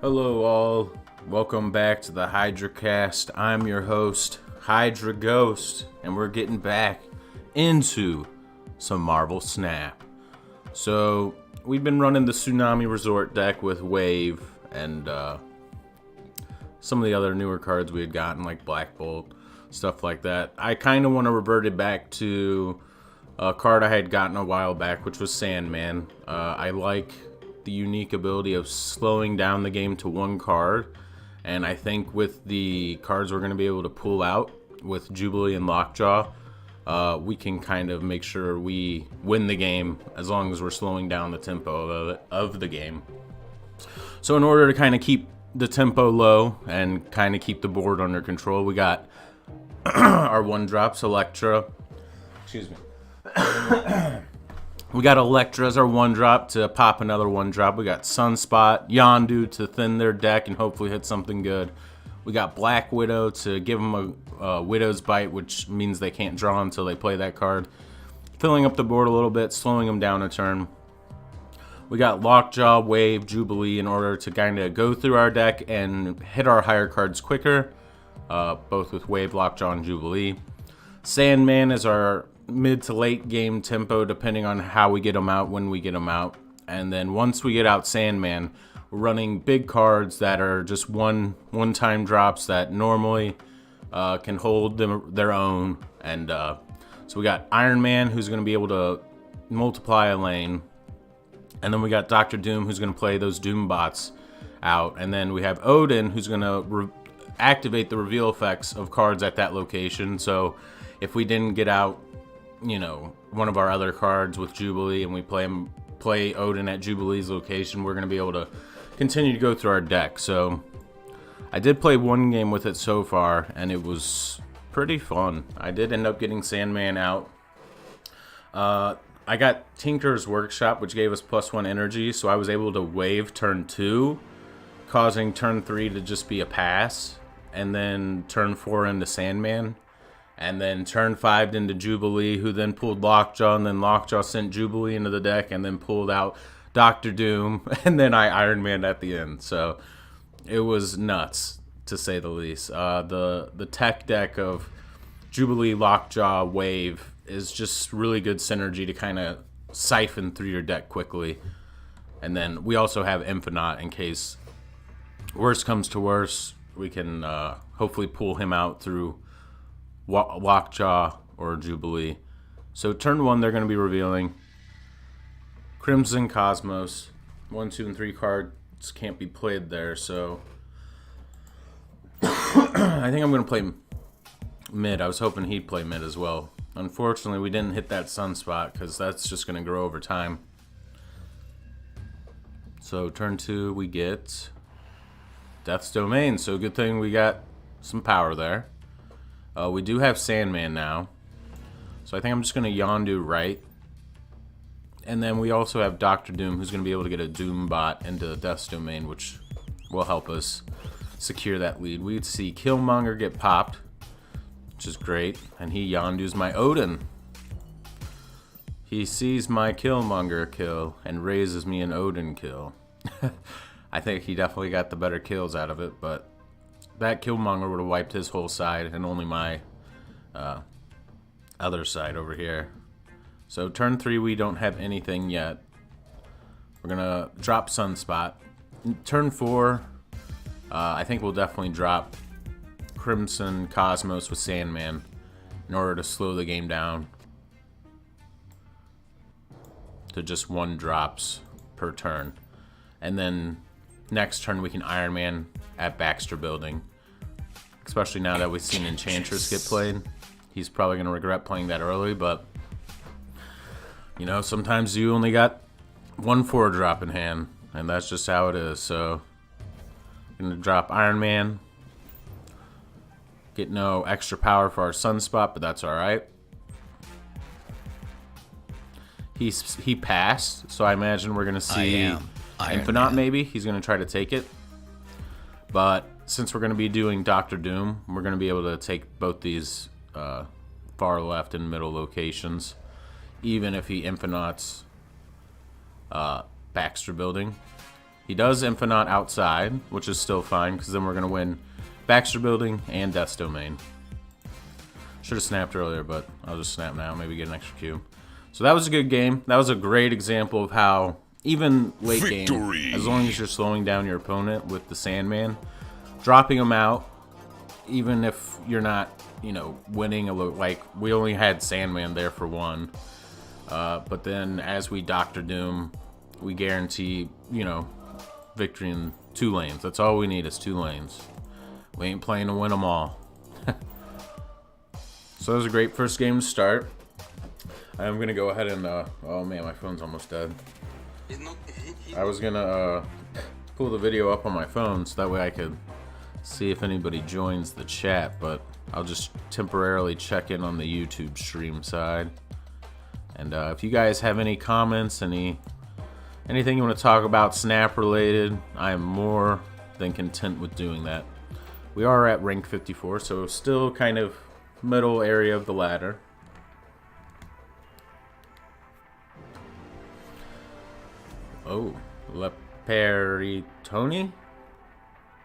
Hello all, welcome back to the HydraCast. I'm your host, HydraGhost, and we're getting back into some Marvel Snap. So, we've been running the Tsunami Resort deck with Wave and some of the other newer cards we had gotten, like Black Bolt, stuff like that. I kind of want to revert it back to a card I had gotten a while back, which was SANDMAN. I like the unique ability of slowing down the game to one card, and I think with the cards we're going to be able to pull out with Jubilee and Lockjaw, we can kind of make sure we win the game as long as we're slowing down the tempo of the game. So in order to kind of keep the tempo low and kind of keep the board under control, we got our one drops, Electra. Excuse me. We got Electra as our one drop to pop another one drop. We got Sunspot, Yondu to thin their deck and hopefully hit something good. We got Black Widow to give them a Widow's Bite, which means they can't draw until they play that card. Filling up the board a little bit, slowing them down a turn. We got Lockjaw, Wave, Jubilee in order to kind of go through our deck and hit our higher cards quicker, both with Wave, Lockjaw, and Jubilee. SANDMAN is our mid to late game tempo, depending on how we get them out, when we get them out. And then once we get out SANDMAN, we're running big cards that are just one-time drops that normally can hold their own. And so we got Iron Man, who's going to be able to multiply a lane. And then we got Dr. Doom, who's going to play those Doom bots out. And then we have Odin, who's going to activate the reveal effects of cards at that location. So if we didn't get out, you know, one of our other cards with Jubilee and we play Odin at Jubilee's location, we're going to be able to continue to go through our deck. So I did play one game with it so far and it was pretty fun. I did end up getting SANDMAN out. I got Tinker's Workshop, which gave us +1 energy, so I was able to wave turn 2, causing turn 3 to just be a pass, and then turn 4 into SANDMAN. And then turn 5 into Jubilee, who then pulled Lockjaw, and then Lockjaw sent Jubilee into the deck, and then pulled out Dr. Doom, and then I Iron Man at the end. So it was nuts, to say the least. The tech deck of Jubilee, Lockjaw, Wave is just really good synergy to kind of siphon through your deck quickly. And then we also have Infinite in case worst comes to worst. We can hopefully pull him out through Lockjaw or Jubilee. So turn 1, they're going to be revealing Crimson Cosmos. 1, 2, and 3 cards can't be played there, so I think I'm going to play mid. I was hoping he'd play mid as well. Unfortunately, we didn't hit that Sunspot because that's just going to grow over time. So turn 2, we get Death's Domain. So good thing we got some power there. We do have SANDMAN now. So I think I'm just going to Yondu right. And then we also have Dr. Doom, who's going to be able to get a Doom bot into Death's Domain, which will help us secure that lead. We'd see Killmonger get popped, which is great. And he Yondu's my Odin. He sees my Killmonger kill and raises me an Odin kill. I think he definitely got the better kills out of it, but that Killmonger would have wiped his whole side and only my other side over here. So turn 3, we don't have anything yet. We're going to drop Sunspot. Turn 4, I think we'll definitely drop Crimson Cosmos with SANDMAN in order to slow the game down to just 1 drops per turn. And then next turn we can Iron Man at Baxter Building. Especially now that we've seen Enchantress get played. He's probably going to regret playing that early, but you know, sometimes you only got 1 4-drop in hand, and that's just how it is. So I'm going to drop Iron Man. Get no extra power for our Sunspot, but that's alright. He passed, so I imagine we're going to see Infinite maybe. He's going to try to take it. But since we're going to be doing Dr. Doom, we're going to be able to take both these far left and middle locations, even if he infinites Baxter Building. He does Infinite outside, which is still fine, because then we're going to win Baxter Building and Death's Domain. Should have snapped earlier, but I'll just snap now, maybe get an extra cube. So that was a good game. That was a great example of how, even late game, as long as you're slowing down your opponent with the Sandman, dropping him out, even if you're not, you know, winning, like, we only had Sandman there for one. But then as we Doctor Doom, we guarantee, you know, victory in 2 lanes. That's all we need is 2 lanes. We ain't playing to win them all. So that was a great first game to start. I'm going to go ahead and, oh man, my phone's almost dead. I was going to pull the video up on my phone so that way I could see if anybody joins the chat, but I'll just temporarily check in on the YouTube stream side. And if you guys have any comments, anything you want to talk about Snap related, I am more than content with doing that. We are at rank 54, so still kind of middle area of the ladder. Oh, Leperitoni?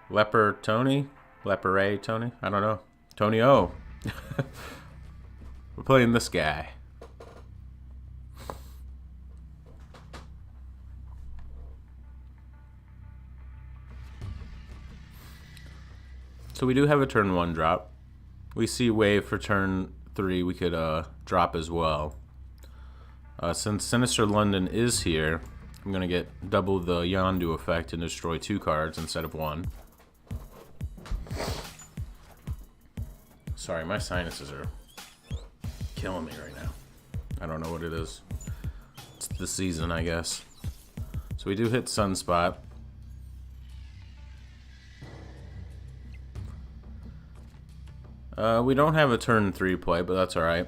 Leper Tony? I don't know. Tony O. We're playing this guy. So we do have a turn 1 drop. We see wave for turn 3 we could drop as well. Since Sinister London is here, I'm going to get double the Yondu effect and destroy 2 cards instead of 1. Sorry, my sinuses are killing me right now. I don't know what it is. It's the season, I guess. So we do hit Sunspot. We don't have a turn 3 play, but that's alright.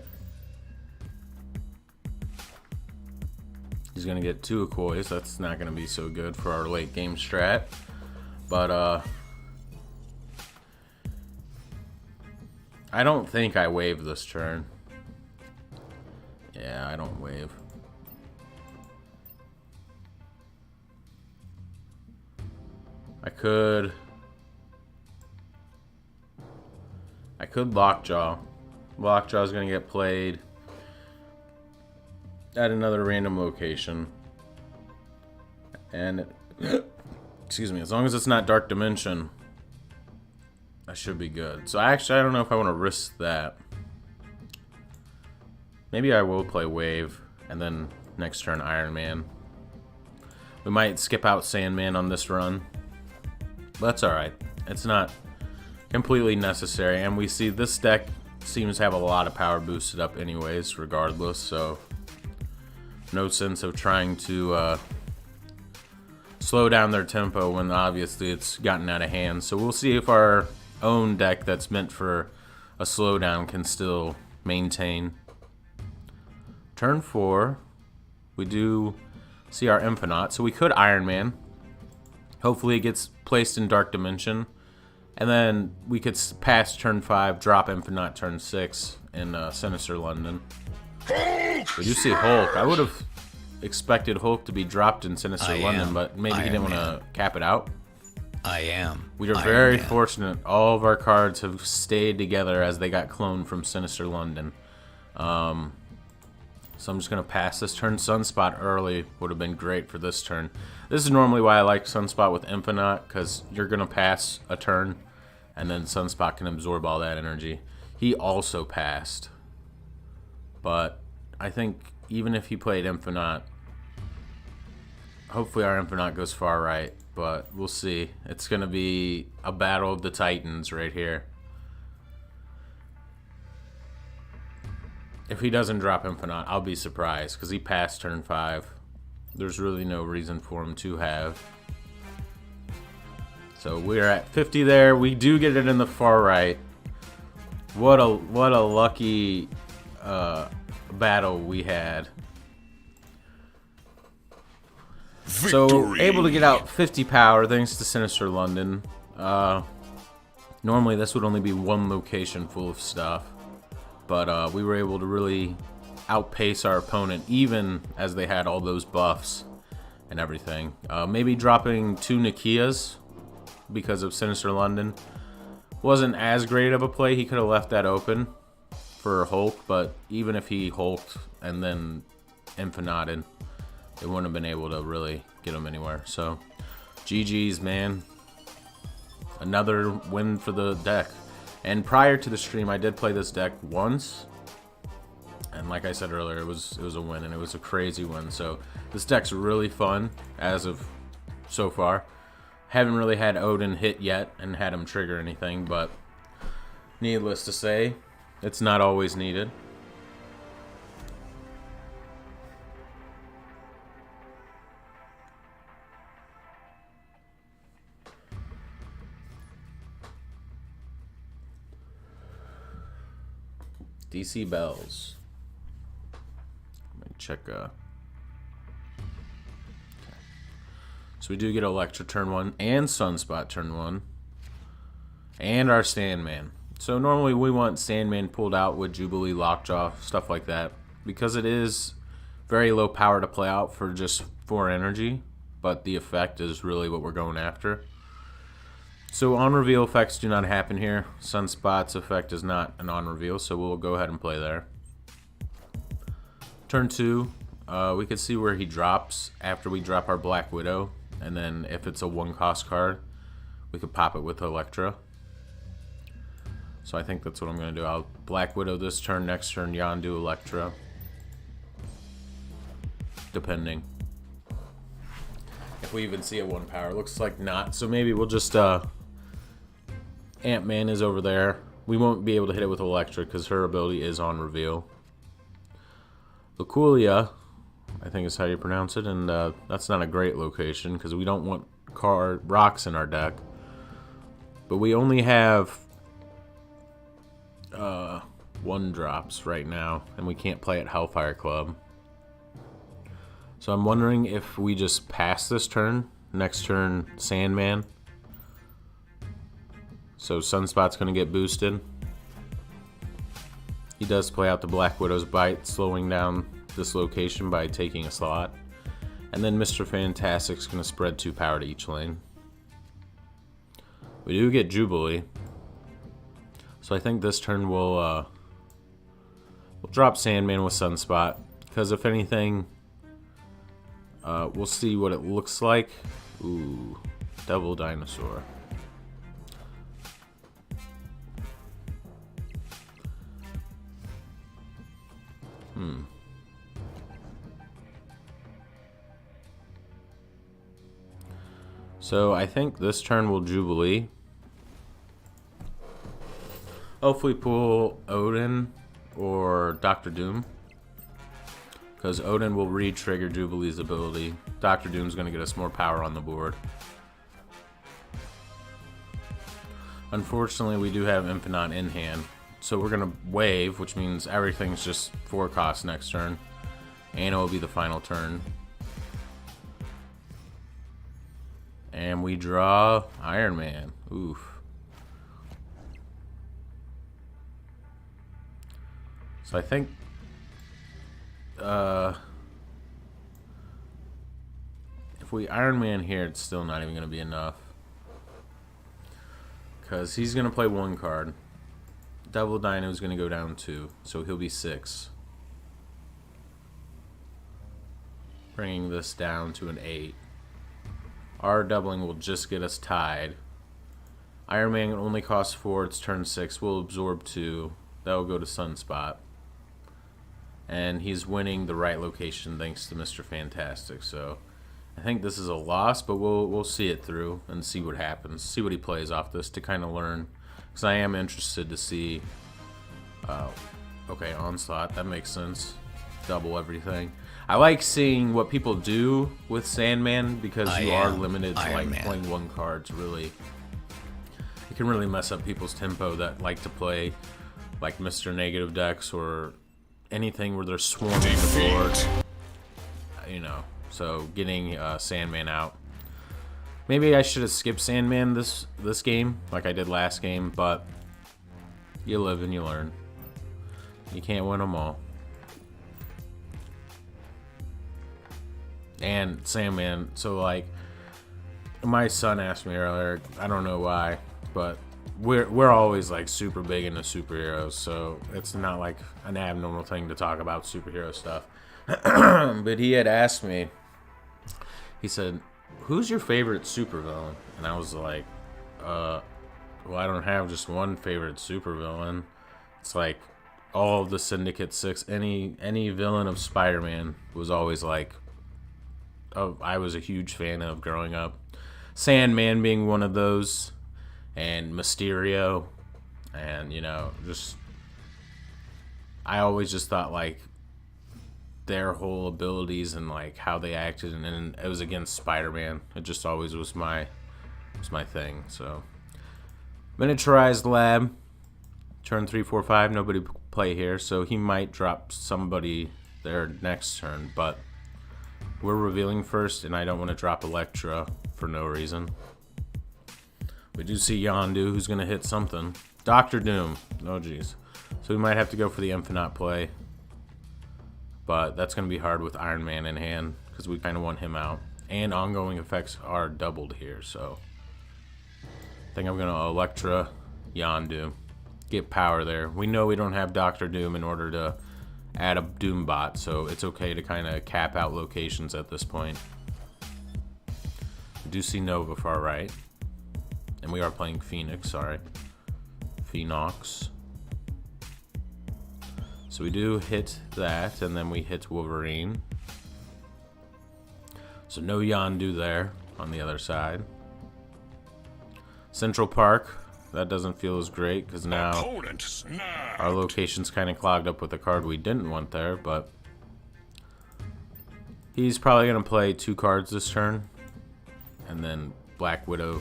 He's going to get 2 Akkois. That's not going to be so good for our late game strat. But, I don't think I wave this turn. Yeah, I don't wave. I could Lockjaw. Lockjaw is going to get played at another random location. And, excuse me, as long as it's not Dark Dimension, I should be good. So actually, I don't know if I want to risk that. Maybe I will play Wave, and then next turn Iron Man. We might skip out Sandman on this run. But that's alright. It's not completely necessary, and we see this deck seems to have a lot of power boosted up anyways, regardless, so no sense of trying to slow down their tempo when obviously it's gotten out of hand. So we'll see if our own deck that's meant for a slowdown can still maintain. Turn 4, we do see our Infinite, so we could Iron Man. Hopefully it gets placed in Dark Dimension. And then we could pass turn 5, drop Infinite turn 6 in Sinister London. We do see Hulk. I would have expected Hulk to be dropped in Sinister London, but maybe he didn't want to cap it out. We are very fortunate. All of our cards have stayed together as they got cloned from Sinister London. So I'm just going to pass this turn. Sunspot early would have been great for this turn. This is normally why I like Sunspot with Infinite, because you're going to pass a turn, and then Sunspot can absorb all that energy. He also passed, but I think even if he played Infinite, hopefully our Infinite goes far right, but we'll see. It's going to be a battle of the Titans right here. If he doesn't drop Infinite, I'll be surprised, because he passed turn 5. There's really no reason for him to have. So we're at 50 there. We do get it in the far right. What a lucky battle we had. Victory. So able to get out 50 power thanks to Sinister London. Normally this would only be one location full of stuff. But we were able to really outpace our opponent, even as they had all those buffs. and everything. Maybe dropping 2 Nakias because of Sinister London wasn't as great of a play. He could have left that open for Hulk, but even if he hulked and then infinited, they wouldn't have been able to really get him anywhere. So GG's, man. Another win for the deck. And prior to the stream, I did play this deck once, and like I said earlier, it was a win, and it was a crazy win. So this deck's really fun as of so far. Haven't really had Odin hit yet and had him trigger anything, but needless to say, it's not always needed. DC Bells. Let me check. Okay. So we do get Electra turn 1 and Sunspot turn 1. And our Sandman. So normally we want Sandman pulled out with Jubilee, Lockjaw, stuff like that. Because it is very low power to play out for just 4 energy. But the effect is really what we're going after. So on-reveal effects do not happen here. Sunspot's effect is not an on-reveal, so we'll go ahead and play there. Turn 2, we can see where he drops after we drop our Black Widow. And then if it's a 1-cost card, we could pop it with Electra. So I think that's what I'm going to do. I'll Black Widow this turn, next turn Yondu, Electra. Depending. If we even see a 1 power. Looks like not, so maybe we'll just... Ant-Man is over there. We won't be able to hit it with Electra because her ability is on reveal. Luculia, I think is how you pronounce it, and that's not a great location because we don't want rocks in our deck. But we only have 1 drops right now, and we can't play at Hellfire Club. So I'm wondering if we just pass this turn, next turn Sandman. So Sunspot's going to get boosted. He does play out the Black Widow's Bite, slowing down this location by taking a slot. And then Mr. Fantastic's going to spread 2 power to each lane. We do get Jubilee. So I think this turn we'll drop Sandman with Sunspot. Because if anything, we'll see what it looks like. Ooh, Devil Dinosaur. So I think this turn will Jubilee. Hopefully pull Odin or Dr. Doom. Because Odin will re-trigger Jubilee's ability. Dr. Doom's going to get us more power on the board. Unfortunately, we do have Infinite in hand. So we're going to wave, which means everything's just 4 costs next turn. And it will be the final turn. And we draw Iron Man. Oof. So I think... if we Iron Man here, it's still not even going to be enough. Because he's going to play 1 card. Devil Dino is going to go down 2, so he'll be 6. Bringing this down to an 8. Our doubling will just get us tied. Iron Man only costs 4, it's turn 6. We'll absorb 2. That will go to Sunspot. And he's winning the right location thanks to Mr. Fantastic. So I think this is a loss, but we'll see it through and see what happens. See what he plays off this to kind of learn. Because I am interested to see... okay, Onslaught. That makes sense. Double everything. I like seeing what people do with Sandman because you are limited to like playing 1 card. It's really... it can really mess up people's tempo that like to play like Mr. Negative decks or anything where they're swarming the board. You know, so getting Sandman out. Maybe I should have skipped Sandman this game, like I did last game, but you live and you learn. You can't win them all. and SANDMAN. So like, my son asked me earlier, I don't know why, but we're always like super big into superheroes, so it's not like an abnormal thing to talk about superhero stuff. But he had asked me, he said, who's your favorite supervillain? And I was like, well, I don't have just one favorite supervillain. It's like all of the Syndicate 6, any villain of Spider-Man was always like, I was a huge fan of growing up. SANDMAN being one of those, and Mysterio, and just I always just thought like their whole abilities and like how they acted, and it was against Spider-Man. It just always was my thing. So miniaturized lab, turn 3, 4, 5. Nobody play here, so he might drop somebody their next turn, but we're revealing first, and I don't want to drop Elektra for no reason. We do see Yondu, who's going to hit something. Doctor Doom. Oh, geez. So we might have to go for the Infinite play. But that's going to be hard with Iron Man in hand, because we kind of want him out. And ongoing effects are doubled here, so I think I'm going to Elektra Yondu. Get power there. We know we don't have Doctor Doom in order to add a Doom bot, so it's okay to kind of cap out locations at this point. We do see Nova far right. And we are playing Phoenix, sorry. Phoenix. So we do hit that, and then we hit Wolverine. So no Yondu there on the other side. Central Park, that doesn't feel as great, because now our location's kind of clogged up with a card we didn't want there, but he's probably going to play 2 cards this turn, and then Black Widow.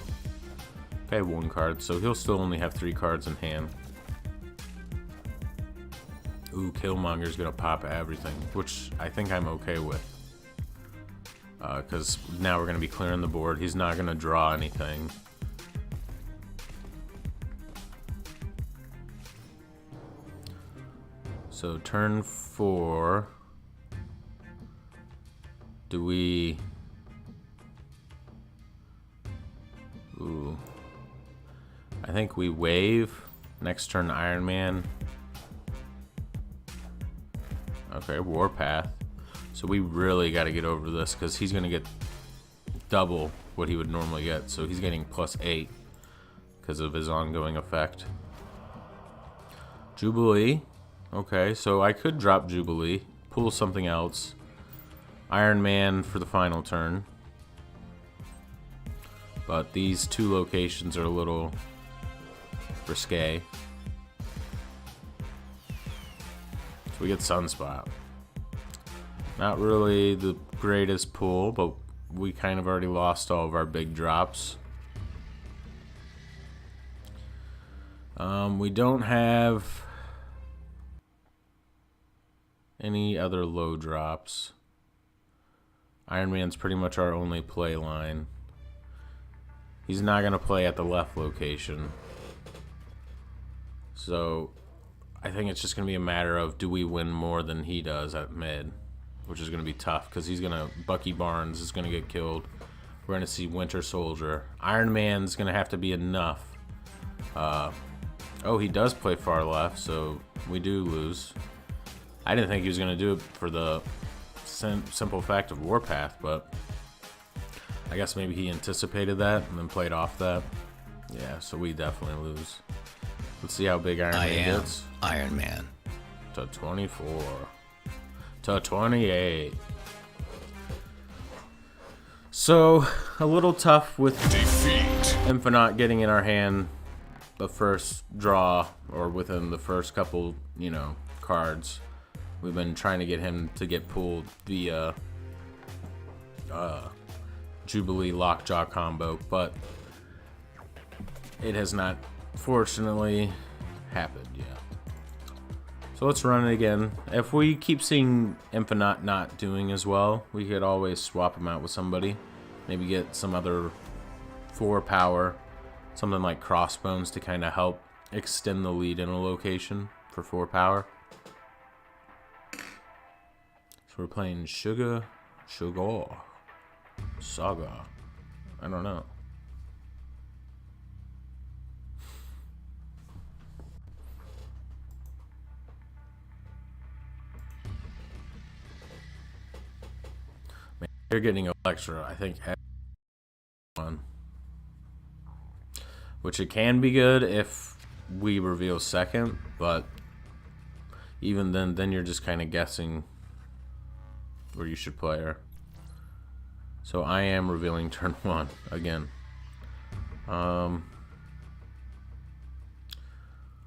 Okay, 1 card, so he'll still only have 3 cards in hand. Ooh, Killmonger's gonna pop everything, which I think I'm okay with. Because now we're gonna be clearing the board. He's not gonna draw anything. So turn 4. Do we... Ooh. I think we wave. Next turn, Iron Man. Okay, Warpath. So we really got to get over this, because he's going to get double what he would normally get. So he's getting +8 because of his ongoing effect. Jubilee. Okay, so I could drop Jubilee, pull something else. Iron Man for the final turn. But these 2 locations are a little risque. So we get Sunspot. Not really the greatest pull, but we kind of already lost all of our big drops. We don't have any other low drops. Iron Man's pretty much our only play line. He's not going to play at the left location. So I think it's just going to be a matter of, do we win more than he does at mid? Which is going to be tough, because he's going to... Bucky Barnes is going to get killed. We're going to see Winter Soldier. Iron Man's going to have to be enough. Oh, he does play far left, so we do lose. I didn't think he was going to do it for the simple fact of Warpath, but I guess maybe he anticipated that and then played off that. Yeah, so we definitely lose. Let's see how big Iron Man gets. Iron Man. To 24. To 28. So, a little tough with Defeat. Infinite getting in our hand the first draw, or within the first couple, cards. We've been trying to get him to get pulled via Jubilee Lockjaw combo, but it has not, fortunately, happened yet. So let's run it again. If we keep seeing Infinite not doing as well, we could always swap him out with somebody. Maybe get some other 4 power, something like Crossbones to kind of help extend the lead in a location for 4 power. So we're playing Sugar. Saga. I don't know. Man, you're getting Electra, I think, one. Which it can be good if we reveal second, but even then you're just kind of guessing where you should play her. So I am revealing turn 1 again. I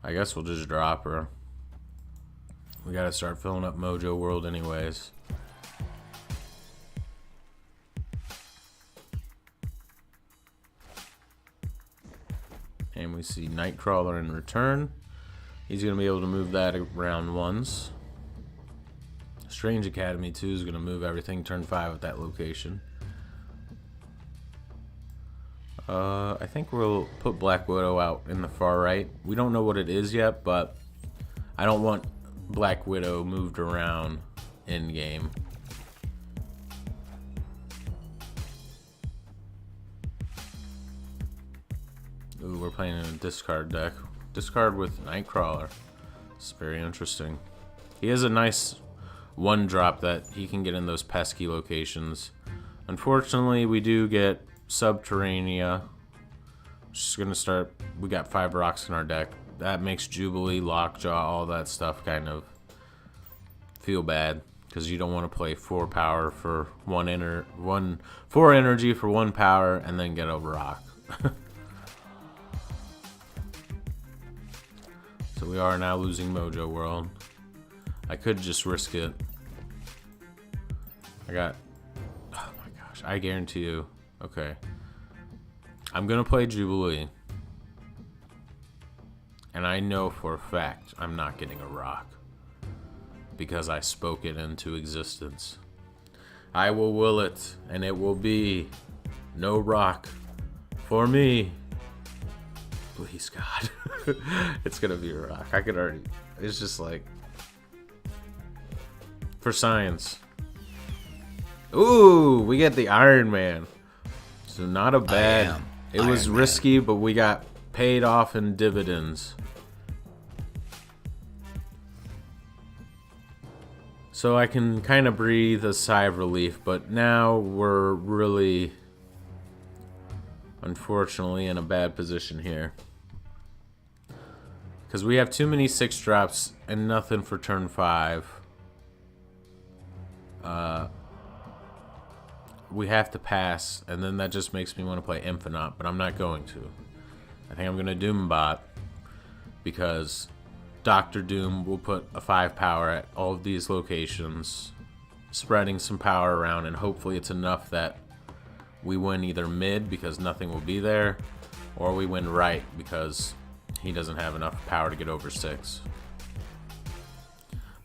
guess we'll just drop her. We gotta start filling up Mojo World anyways. And we see Nightcrawler in return. He's gonna be able to move that around once. Strange Academy 2 is gonna move everything turn 5 at that location. I think we'll put Black Widow out in the far right. We don't know what it is yet, but I don't want Black Widow moved around in game. Ooh, we're playing in a discard deck. Discard with Nightcrawler. It's very interesting. He has a nice one drop that he can get in those pesky locations. Unfortunately, we do get Subterranea. Just gonna start. We got 5 rocks in our deck. That makes Jubilee, Lockjaw, all that stuff kind of feel bad because you don't want to play 4 power for 4 energy for 1 power and then get a rock. So we are now losing Mojo World. I could just risk it. Oh my gosh, I guarantee you. Okay. I'm gonna play Jubilee. And I know for a fact I'm not getting a rock. Because I spoke it into existence. I will it, and it will be no rock for me. Please, God. It's gonna be a rock. I could already. It's just like. For science. Ooh, we get the Iron Man. So not a bad. It was risky, but we got paid off in dividends. So I can kind of breathe a sigh of relief, but now we're really, unfortunately, in a bad position here. Because we have too many 6 drops and nothing for turn 5. We have to pass, and then that just makes me want to play Infinite, but I'm not going to. I think I'm going to Doombot, because Dr. Doom will put a 5 power at all of these locations, spreading some power around, and hopefully it's enough that we win either mid, because nothing will be there, or we win right, because he doesn't have enough power to get over 6.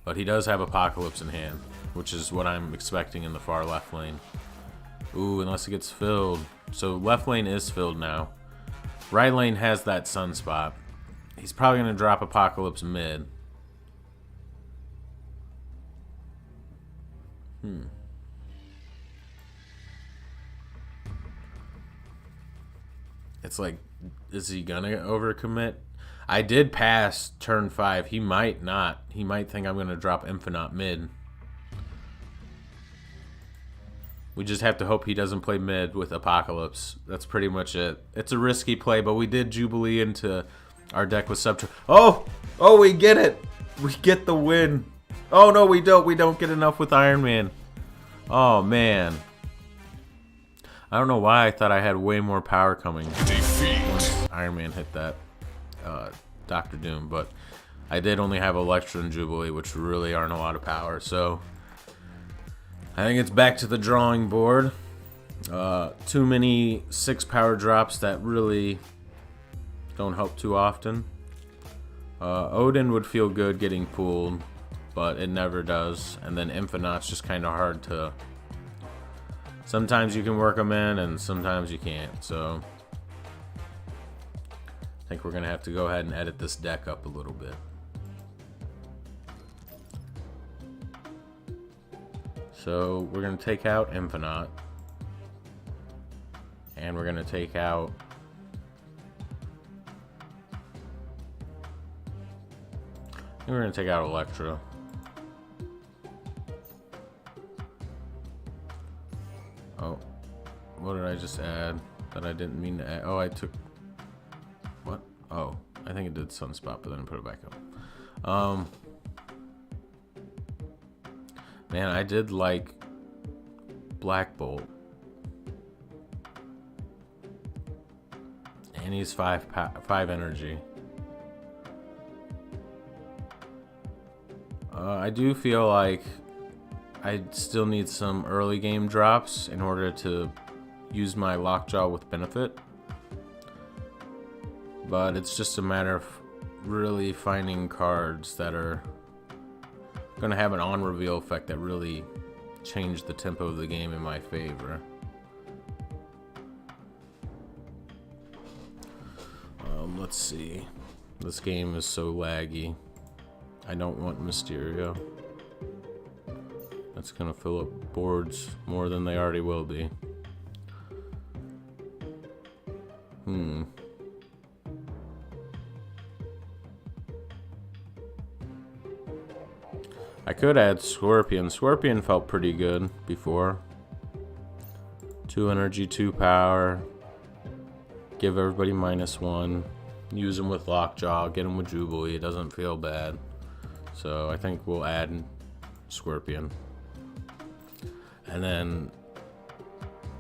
But he does have Apocalypse in hand, which is what I'm expecting in the far left lane. Ooh, unless it gets filled. So left lane is filled now. Right lane has that sunspot. He's probably going to drop Apocalypse mid. It's like, is he going to overcommit? I did pass turn 5. He might not. He might think I'm going to drop Infinite mid. We just have to hope he doesn't play mid with Apocalypse. That's pretty much it. It's a risky play, but we did Jubilee into our deck with Subterranea. Oh! Oh, we get it! We get the win. Oh, no, we don't. We don't get enough with Iron Man. Oh, man. I don't know why I thought I had way more power coming. Defeat. Once Iron Man hit that Dr. Doom, but I did only have Electra and Jubilee, which really aren't a lot of power, so I think it's back to the drawing board. Too many 6 power drops that really don't help too often. Odin would feel good getting pulled, but it never does. And then Infinite's just kind of hard to. Sometimes you can work them in, and sometimes you can't. So I think we're gonna have to go ahead and edit this deck up a little bit. So we're going to take out Infinite. And we're gonna take out Electra. Oh, what did I just add that I didn't mean to add? Oh, I took what? Oh, I think it did Sunspot, but then I put it back up. Man, I did like Black Bolt. And he's 5 energy. I do feel like I still need some early game drops in order to use my Lockjaw with benefit. But it's just a matter of really finding cards that are going to have an on-reveal effect that really change the tempo of the game in my favor. Let's see. This game is so laggy. I don't want Mysterio. That's gonna fill up boards more than they already will be. I could add Scorpion. Scorpion felt pretty good before. 2 energy, 2 power. Give everybody -1. Use them with Lockjaw. Get them with Jubilee. It doesn't feel bad. So I think we'll add Scorpion. And then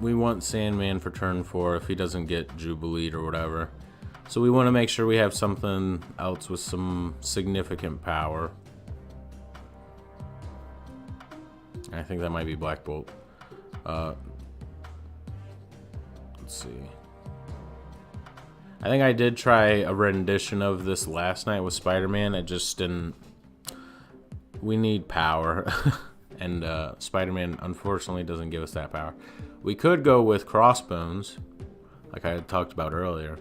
we want Sandman for turn 4 if he doesn't get Jubilee or whatever. So we want to make sure we have something else with some significant power. I think that might be Black Bolt. Let's see. I think I did try a rendition of this last night with Spider-Man. It just didn't... We need power. And Spider-Man, unfortunately, doesn't give us that power. We could go with Crossbones, like I had talked about earlier.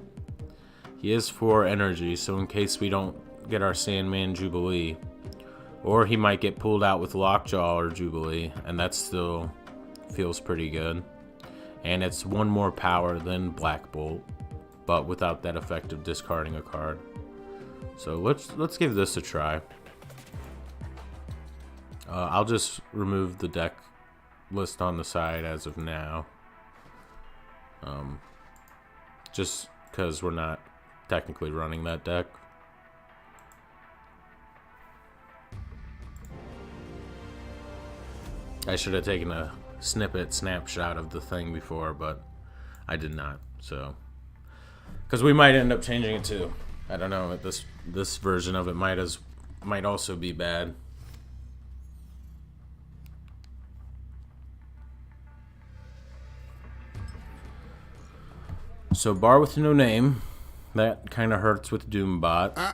He is 4 energy, so in case we don't get our Sandman Jubilee, or he might get pulled out with Lockjaw or Jubilee, and that still feels pretty good. And it's 1 more power than Black Bolt, but without that effect of discarding a card. So let's give this a try. I'll just remove the deck list on the side as of now. Just because we're not technically running that deck. I should have taken a snapshot of the thing before, but I did not. So, because we might end up changing it too. I don't know. This version of it might also be bad. So bar with no name. That kind of hurts with Doombot.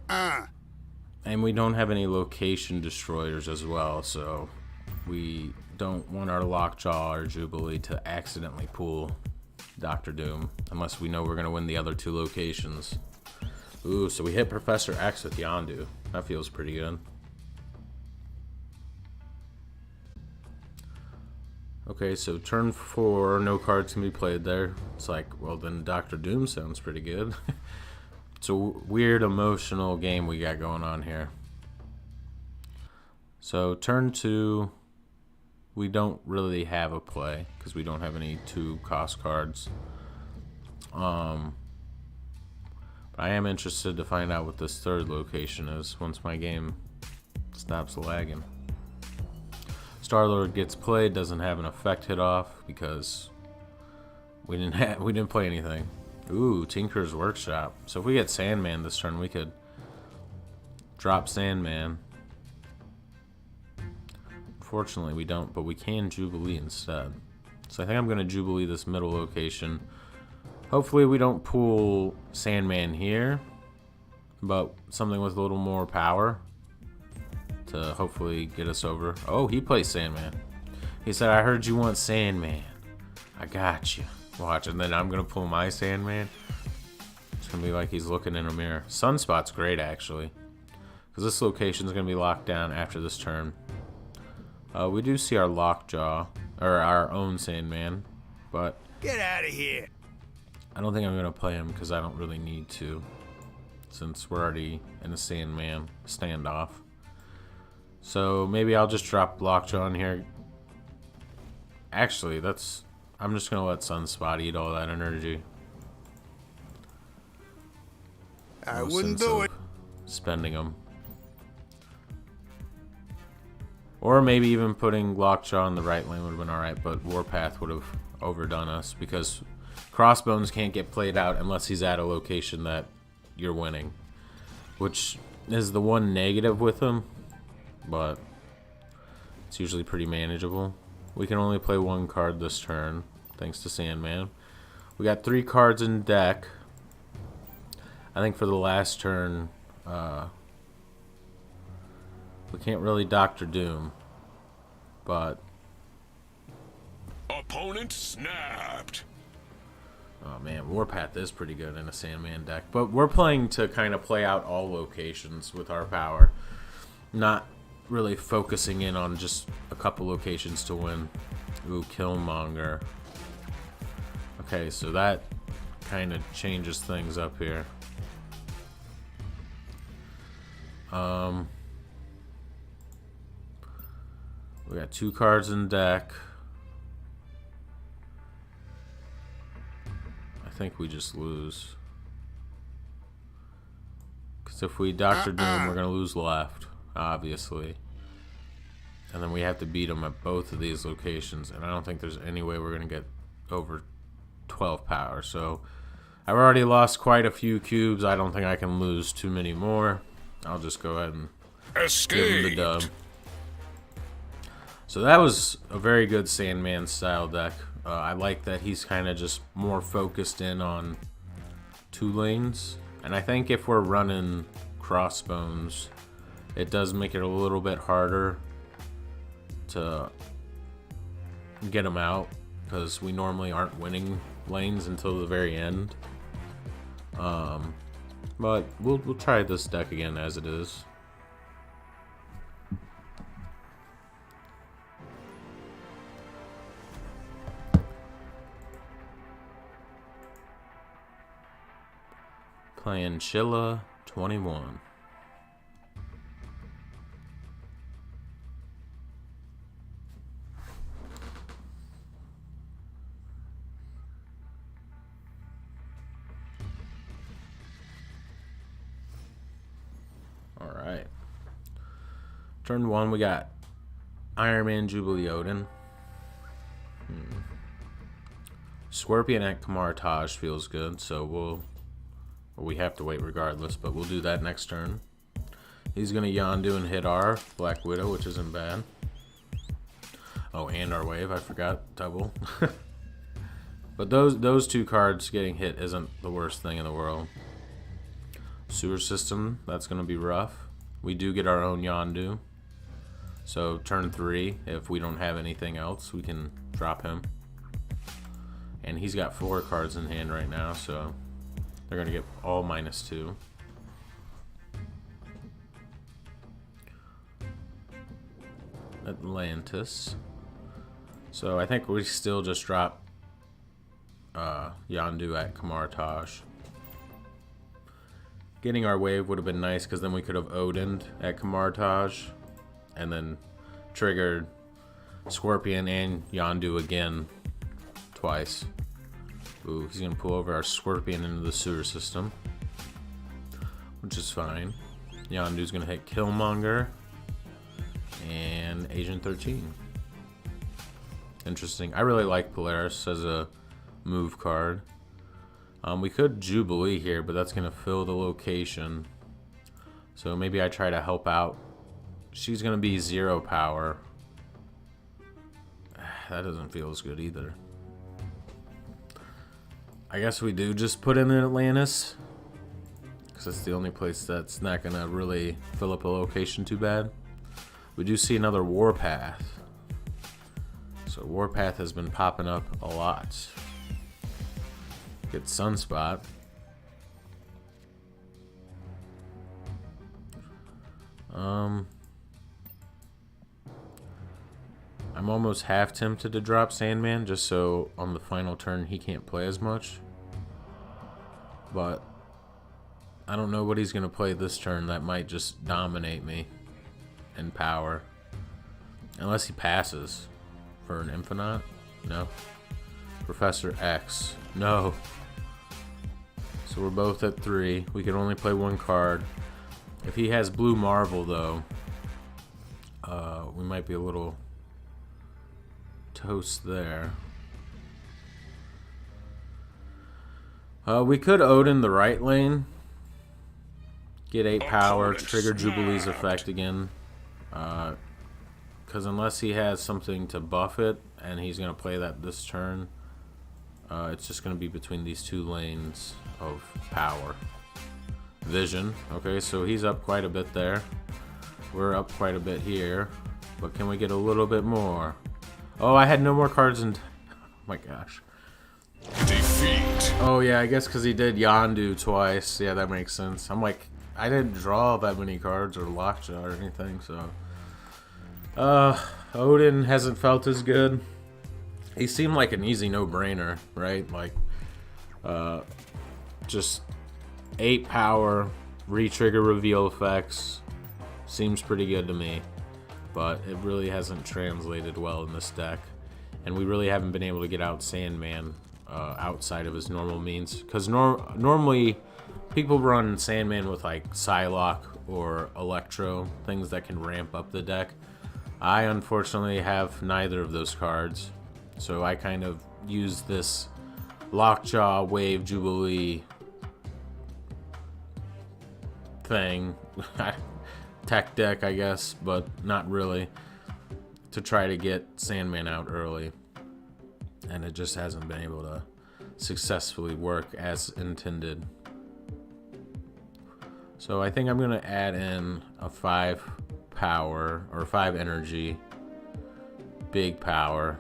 And we don't have any location destroyers as well, so we don't want our Lockjaw or Jubilee to accidentally pull Dr. Doom, unless we know we're going to win the other 2 locations. Ooh, so we hit Professor X with Yondu. That feels pretty good. Okay, so turn 4, no cards can be played there. It's like, well, then Dr. Doom sounds pretty good. It's a weird emotional game we got going on here. So turn 2, we don't really have a play because we don't have any 2 cost cards. But I am interested to find out what this 3rd location is once my game stops lagging. Star-Lord gets played, doesn't have an effect hit off because we didn't play anything. Ooh, Tinker's Workshop. So if we get Sandman this turn, we could drop Sandman. Unfortunately, we don't, but we can Jubilee instead. So I think I'm going to Jubilee this middle location. Hopefully we don't pull Sandman here, but something with a little more power to hopefully get us over. Oh, he plays Sandman. He said, I heard you want Sandman. I got you. Watch, and then I'm going to pull my Sandman. It's going to be like he's looking in a mirror. Sunspot's great, actually, because this location is going to be locked down after this turn. We do see our Lockjaw, or our own Sandman, but... Get out of here! I don't think I'm going to play him because I don't really need to, since we're already in a SANDMAN standoff. So maybe I'll just drop Lockjaw in here. Actually, I'm just going to let Sunspot eat all that energy. I No wouldn't sense do of it. spending them. Or maybe even putting Lockjaw in the right lane would have been alright, but Warpath would have overdone us because Crossbones can't get played out unless he's at a location that you're winning, which is the one negative with him, but it's usually pretty manageable. We can only play one card this turn, thanks to SANDMAN. We got 3 cards in deck. I think for the last turn, we can't really Doctor Doom, but... Opponent snapped. Oh man, Warpath is pretty good in a SANDMAN deck, but we're playing to kind of play out all locations with our power, not really focusing in on just a couple locations to win. Ooh, Killmonger. Okay, so that kind of changes things up here. We got 2 cards in deck. I think we just lose. Because if we Dr. Doom, we're going to lose left, obviously. And then we have to beat them at both of these locations. And I don't think there's any way we're going to get over 12 power. So I've already lost quite a few cubes. I don't think I can lose too many more. I'll just go ahead and give him the dub. So that was a very good SANDMAN style deck. I like that he's kind of just more focused in on 2 lanes. And I think if we're running Crossbones, it does make it a little bit harder to get him out, because we normally aren't winning lanes until the very end. But we'll try this deck again as it is. Playing Chilla 21. Alright. Turn 1, we got Iron Man Jubilee Odin. Scorpion at Kamartaj feels good, so we have to wait regardless, but we'll do that next turn. He's going to Yondu and hit our Black Widow, which isn't bad. Oh, and our Wave, I forgot. Double. But those 2 cards getting hit isn't the worst thing in the world. Sewer System, that's going to be rough. We do get our own Yondu. So turn 3, if we don't have anything else, we can drop him. And he's got 4 cards in hand right now, so they're going to get all -2. Atlantis. So I think we still just drop Yondu at Kamartaj. Getting our Wave would have been nice, because then we could have Odin'd at Kamartaj and then triggered Scorpion and Yondu again twice. Ooh, he's gonna pull over our Scorpion into the Sewer System, which is fine. Yondu's gonna hit Killmonger and Agent 13. Interesting. I really like Polaris as a move card. We could Jubilee here, but that's gonna fill the location. So maybe I try to help out. She's gonna be 0 power. That doesn't feel as good either. I guess we do just put in Atlantis, because it's the only place that's not gonna really fill up a location too bad. We do see another Warpath. So Warpath has been popping up a lot. Get Sunspot. I'm almost half tempted to drop SANDMAN, just so on the final turn he can't play as much. but I don't know what he's going to play this turn that might just dominate me in power. Unless he passes for an Infinite. No. Professor X. No. So we're both at 3. We can only play 1 card. If he has Blue Marvel, though, we might be a little toast there. We could Odin the right lane. Get 8 power, trigger Jubilee's effect again. Because unless he has something to buff it, and he's going to play that this turn, it's just going to be between these 2 lanes of power. Vision. Okay, so he's up quite a bit there. We're up quite a bit here. But can we get a little bit more? Oh, I had no more cards in... Oh my gosh. Defeat. Oh yeah, I guess because he did Yondu twice. Yeah, that makes sense. I'm like, I didn't draw that many cards or Lockjaw or anything, so... Odin hasn't felt as good. He seemed like an easy no-brainer, right? Like, just 8 power, re-trigger reveal effects. Seems pretty good to me. But it really hasn't translated well in this deck. And we really haven't been able to get out SANDMAN outside of his normal means. Because normally, people run SANDMAN with like Psylocke or Electro, things that can ramp up the deck. I unfortunately have neither of those cards. So I kind of use this Lockjaw, Wave, Jubilee thing. Tech deck, I guess, but not really, to try to get SANDMAN out early. And it just hasn't been able to successfully work as intended. So I think I'm going to add in a 5 power, or 5 energy, big power.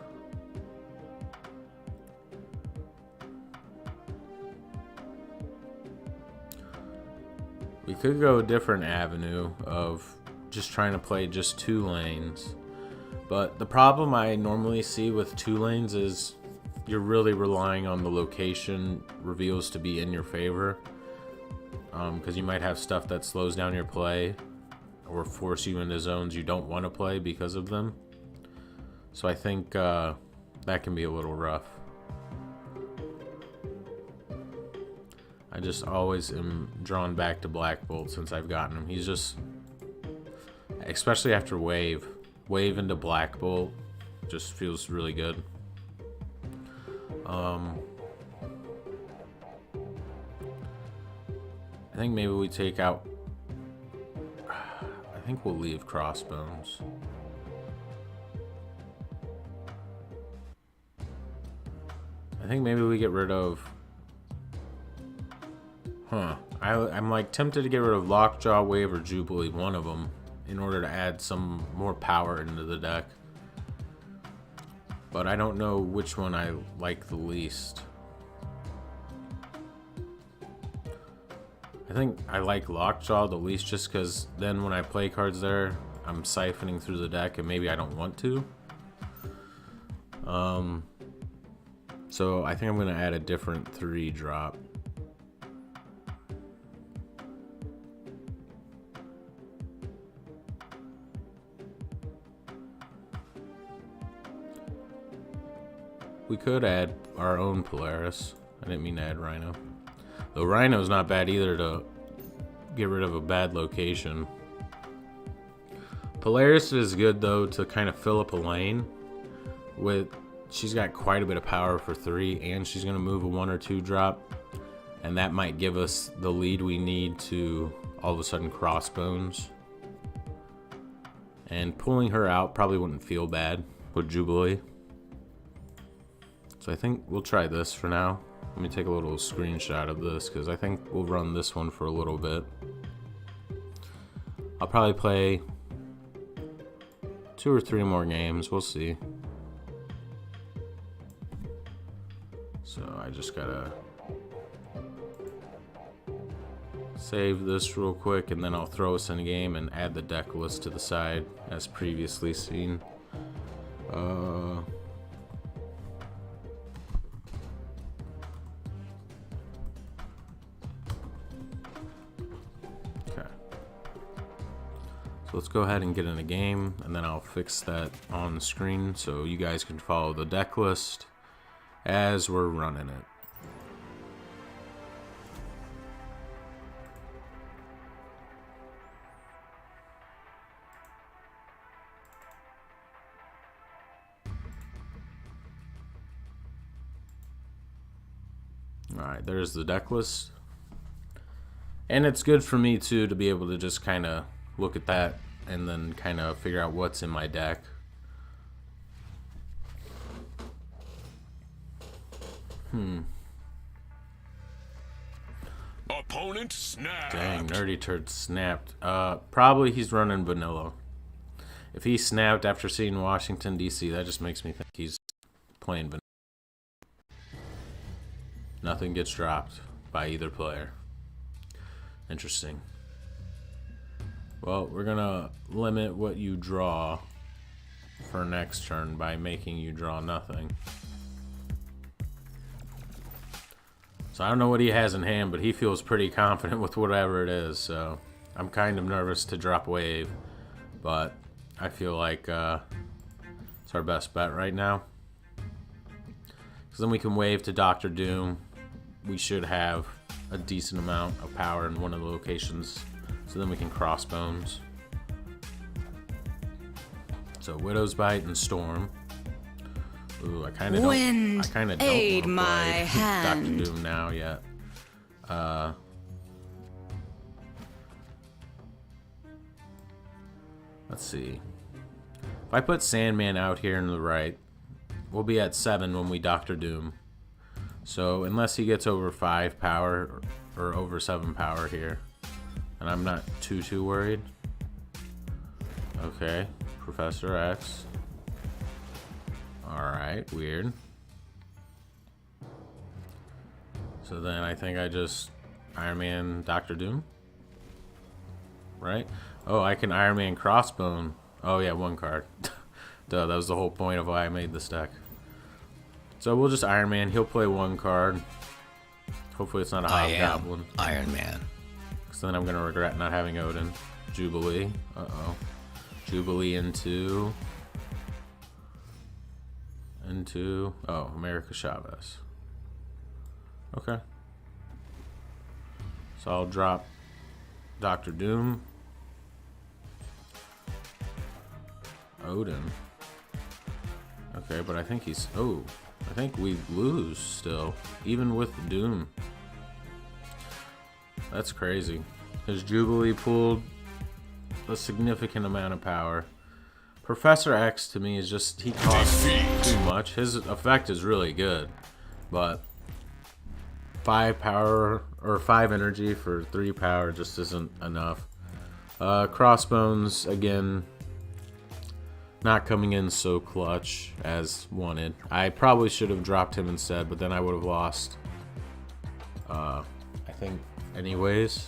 We could go a different avenue of just trying to play just 2 lanes. But the problem I normally see with 2 lanes is you're really relying on the location reveals to be in your favor. Because you might have stuff that slows down your play or force you into zones you don't want to play because of them. So I think that can be a little rough. I just always am drawn back to Black Bolt since I've gotten him. He's just, especially after Wave into Black Bolt, just feels really good. I think maybe we take out, I think we'll leave Crossbones. I think maybe we get rid of, I'm like tempted to get rid of Lockjaw, Wave, or Jubilee, one of them, in order to add some more power into the deck. But I don't know which one I like the least. I think I like Lockjaw the least just because then when I play cards there, I'm siphoning through the deck and maybe I don't want to. So I think I'm going to add a different 3-drop. We could add our own Polaris. I didn't mean to add Rhino. Though Rhino's not bad either to get rid of a bad location. Polaris is good though to kind of fill up a lane. She's got quite a bit of power for 3, and she's going to move a 1 or 2 drop. And that might give us the lead we need to all of a sudden Crossbones. And pulling her out probably wouldn't feel bad with Jubilee. So I think we'll try this for now. Let me take a little screenshot of this because I think we'll run this one for a little bit. I'll probably play 2 or 3 more games. We'll see. So I just gotta save this real quick and then I'll throw us in a game and add the deck list to the side as previously seen. So let's go ahead and get in a game, and then I'll fix that on the screen so you guys can follow the deck list as we're running it. Alright, there's the deck list. And it's good for me too to be able to just kind of look at that and then kind of figure out what's in my deck. Opponent snapped. Dang, Nerdy Turd snapped. Probably he's running vanilla. If he snapped after seeing Washington, D.C., that just makes me think he's playing vanilla. Nothing gets dropped by either player. Interesting. Well, we're gonna limit what you draw for next turn by making you draw nothing. So I don't know what he has in hand, but he feels pretty confident with whatever it is. So I'm kind of nervous to drop wave, but I feel like it's our best bet right now. Because then we can wave to Dr. Doom. We should have a decent amount of power in one of the locations, so then we can crossbones. So Widow's Bite and Storm. Ooh, I kind of don't want to play Dr. Doom now yet. Let's see. If I put Sandman out here in the right, we'll be at 7 when we Dr. Doom. So unless he gets over 5 power or over 7 power here, and I'm not too worried. Okay, Professor X. Alright, weird. So then I think I just Iron Man Dr. Doom. Right? Oh, I can Iron Man Crossbone. Oh yeah, 1 card. Duh, that was the whole point of why I made this deck. So we'll just Iron Man. He'll play 1 card. Hopefully it's not a Hobgoblin. Iron Man. Because then I'm going to regret not having Odin. Jubilee. Uh-oh. Jubilee into... Oh, America Chavez. Okay. So I'll drop Dr. Doom. Odin. Okay, but I think he's... Oh, I think we lose still, even with Doom. That's crazy. His Jubilee pulled a significant amount of power. Professor X to me is just, he costs too much. His effect is really good, but 5 power or 5 energy for 3 power just isn't enough. Crossbones again, not coming in so clutch as wanted. I probably should have dropped him instead, but then I would have lost. I think anyways,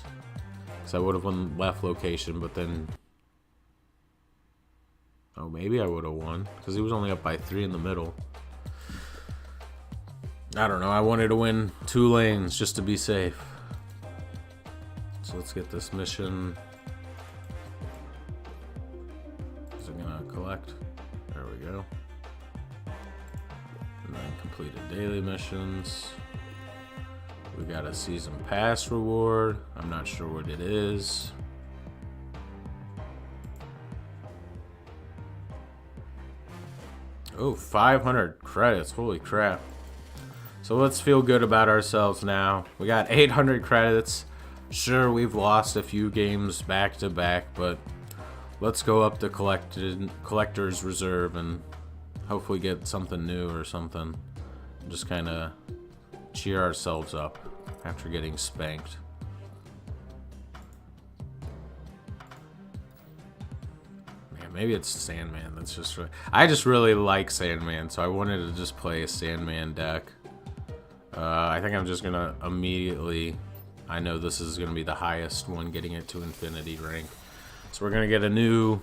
because I would have won left location, but then. Oh, maybe I would have won, because he was only up by 3 in the middle. I don't know, I wanted to win 2 lanes just to be safe. So let's get this mission. Is it gonna collect? There we go. And then completed daily missions. We got a season pass reward. I'm not sure what it is. Oh, 500 credits. Holy crap. So let's feel good about ourselves now. We got 800 credits. Sure, we've lost a few games back to back, but let's go up to collector's reserve and hopefully get something new or something. Just kind of cheer ourselves up after getting spanked. Maybe it's Sandman. That's just I just really like Sandman, so I wanted to just play a Sandman deck. I think I'm just gonna immediately. I know this is gonna be the highest one, getting it to Infinity rank. So we're gonna get a new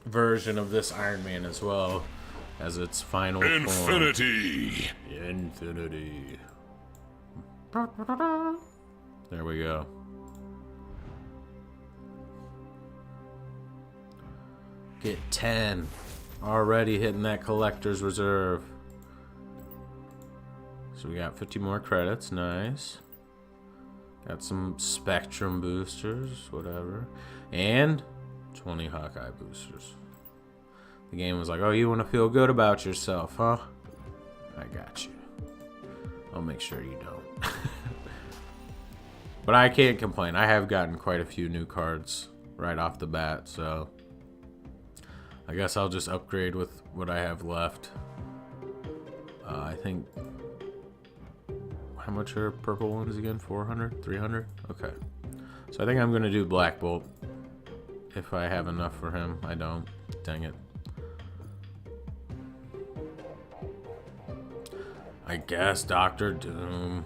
version of this Iron Man as well as its final Infinity. form. Infinity. There we go. Get 10. Already hitting that collector's reserve. So we got 50 more credits. Nice. Got some Spectrum boosters, whatever. And 20 Hawkeye boosters. The game was like, oh, you want to feel good about yourself, huh? I got you. I'll make sure you don't. But I can't complain. I have gotten quite a few new cards right off the bat, so I guess I'll just upgrade with what I have left. I think... How much are purple ones again? 400? 300? Okay. So I think I'm going to do Black Bolt. If I have enough for him. I don't. Dang it. I guess Doctor Doom.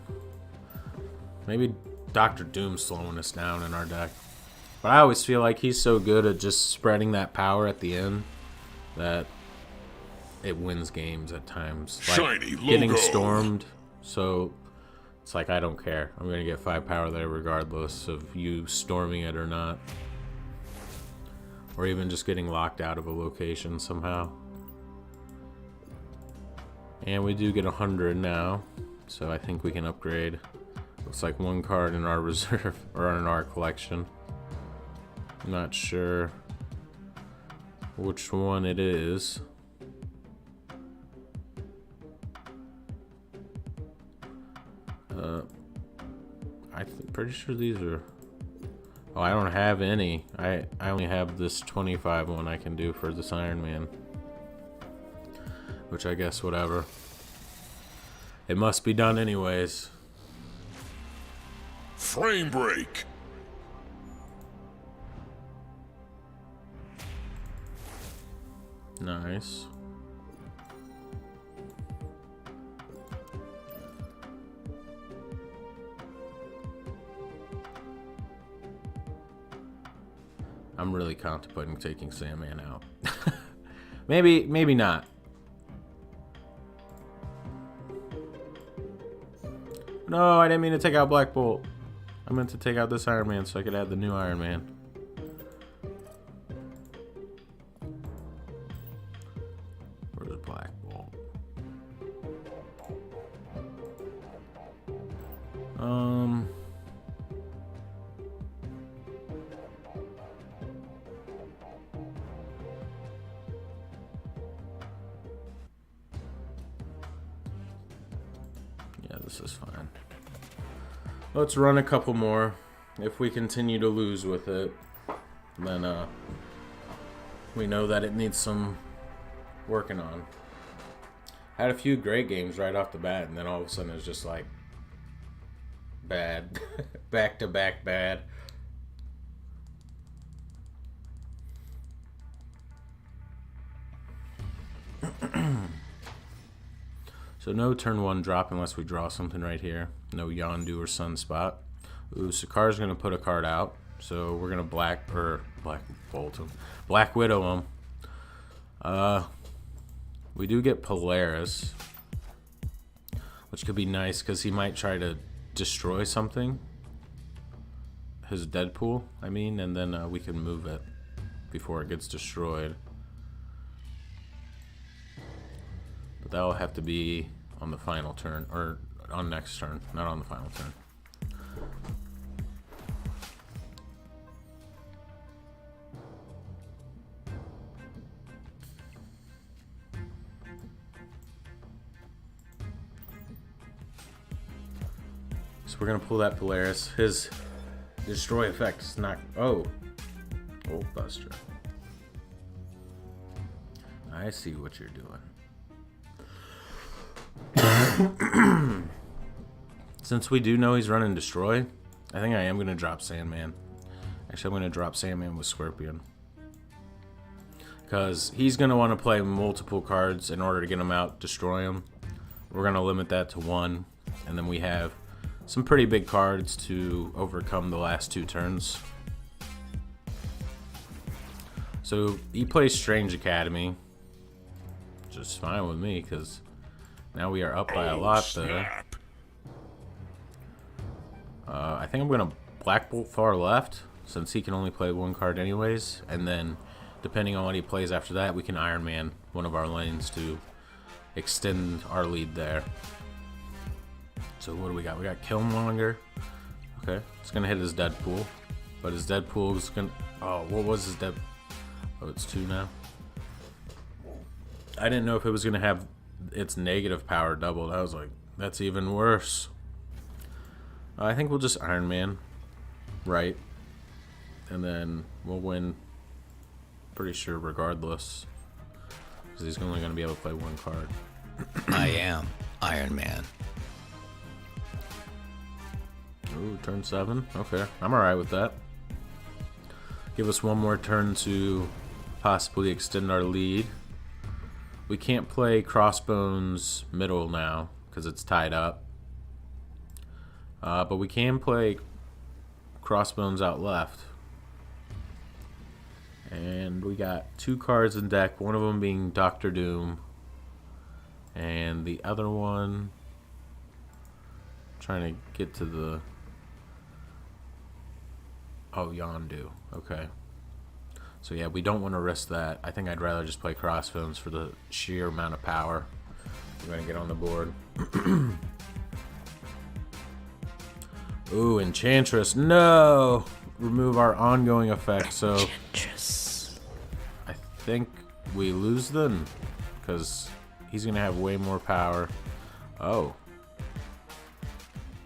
Maybe Doctor Doom's slowing us down in our deck. But I always feel like he's so good at just spreading that power at the end that it wins games at times. Like Shiny logo. Getting stormed. So it's like, I don't care. I'm going to get 5 power there regardless of you storming it or not. Or even just getting locked out of a location somehow. And we do get 100 now. So I think we can upgrade. Looks like 1 card in our reserve, or in our collection. I'm not sure which one it is. I'm pretty sure these are... Oh, I don't have any. I only have this 25 one I can do for this Iron Man. Which I guess, whatever. It must be done anyways. Frame break. Nice. I'm really contemplating taking SANDMAN out. maybe not. No, I didn't mean to take out Black Bolt. I meant to take out this Iron Man so I could add the new Iron Man. Where's Black Bolt? Yeah, this is fine. Let's run a couple more. If we continue to lose with it, then we know that it needs some working on. Had a few great games right off the bat, and then all of a sudden it's just like bad. Back to back bad. So no turn 1 drop unless we draw something right here. No Yondu or Sunspot. Ooh, Sakar's gonna put a card out. So we're gonna Black Bolt him. Black Widow him. We do get Polaris, which could be nice because he might try to destroy something. His Deadpool, I mean, and then we can move it before it gets destroyed. But that'll have to be on the final turn, or on next turn, not on the final turn. So we're gonna pull that Polaris. His destroy effect is not... Oh! Bolt Buster. I see what you're doing. Since we do know he's running Destroy, I think I am going to drop SANDMAN. Actually, I'm going to drop SANDMAN with Scorpion. Because he's going to want to play multiple cards in order to get him out, destroy him. We're going to limit that to 1. And then we have some pretty big cards to overcome the last 2 turns. So he plays Strange Academy. Just fine with me, because now we are up by a lot there. I think I'm going to Black Bolt far left, since he can only play 1 card anyways. And then depending on what he plays after that, we can Iron Man one of our lanes to extend our lead there. So what do we got? We got Killmonger. Okay, it's gonna hit his Deadpool, but his Deadpool is gonna. Oh, what was his Dead? Oh, it's 2 now. I didn't know if it was gonna have its negative power doubled. I was like, that's even worse. I think we'll just Iron Man, right? And then we'll win. Pretty sure, regardless, because he's only gonna be able to play 1 card. I am Iron Man. Ooh, turn 7. Okay, I'm alright with that. Give us 1 more turn to possibly extend our lead. We can't play Crossbones middle now because it's tied up. But we can play Crossbones out left. And we got 2 cards in deck, one of them being Doctor Doom. And the other one, trying to get to the... Oh, Yondu. Okay. So yeah, we don't want to risk that. I think I'd rather just play Crossbones for the sheer amount of power we're going to get on the board. Ooh, Enchantress. No! Remove our ongoing effect, so... Enchantress. I think we lose then, because he's going to have way more power. Oh.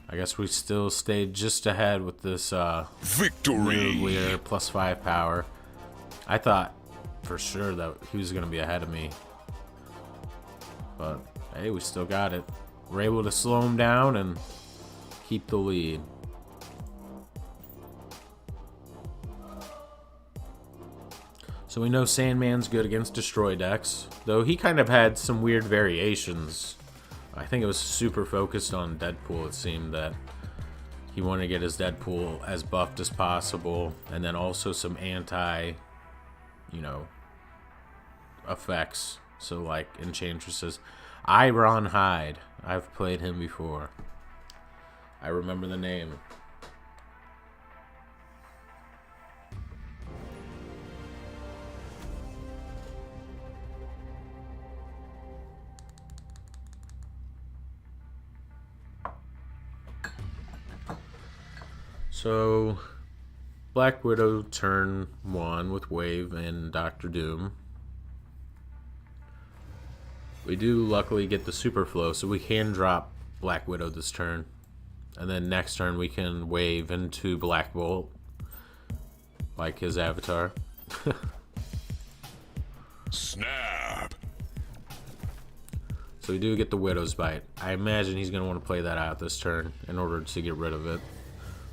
I guess we still stayed just ahead with this Victory! Leader plus 5 power. I thought for sure that he was going to be ahead of me. But, hey, we still got it. We're able to slow him down and keep the lead. So we know Sandman's good against destroy decks, though he kind of had some weird variations. I think it was super focused on Deadpool. It seemed that he wanted to get his Deadpool as buffed as possible, and then also some anti, effects. So like Enchantresses. Iron Hide. I've played him before. I remember the name. So, Black Widow turn 1 with Wave and Doctor Doom. We do luckily get the Super Flow, so we can drop Black Widow this turn. And then next turn we can Wave into Black Bolt, like his avatar. Snap! So we do get the Widow's Bite. I imagine he's going to want to play that out this turn in order to get rid of it.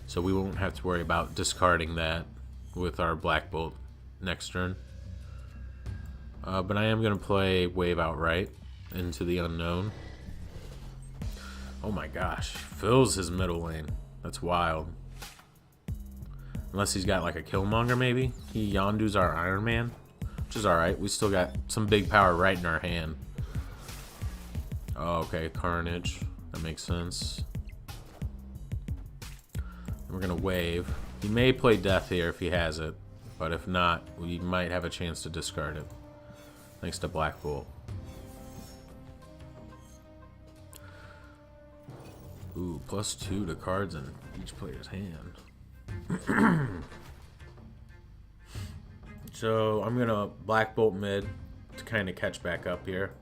So we won't have to worry about discarding that with our Black Bolt next turn. But I am going to play Wave outright into the unknown. Oh my gosh. Fills his middle lane. That's wild. Unless he's got like a Killmonger maybe. He Yondu's our Iron Man. Which is alright. We still got some big power right in our hand. Oh, okay. Carnage. That makes sense. We're going to Wave. He may play Death here if he has it, but if not, we might have a chance to discard it. Thanks to Black Bolt. Ooh, +2 to cards in each player's hand. So I'm going to Black Bolt mid to kind of catch back up here.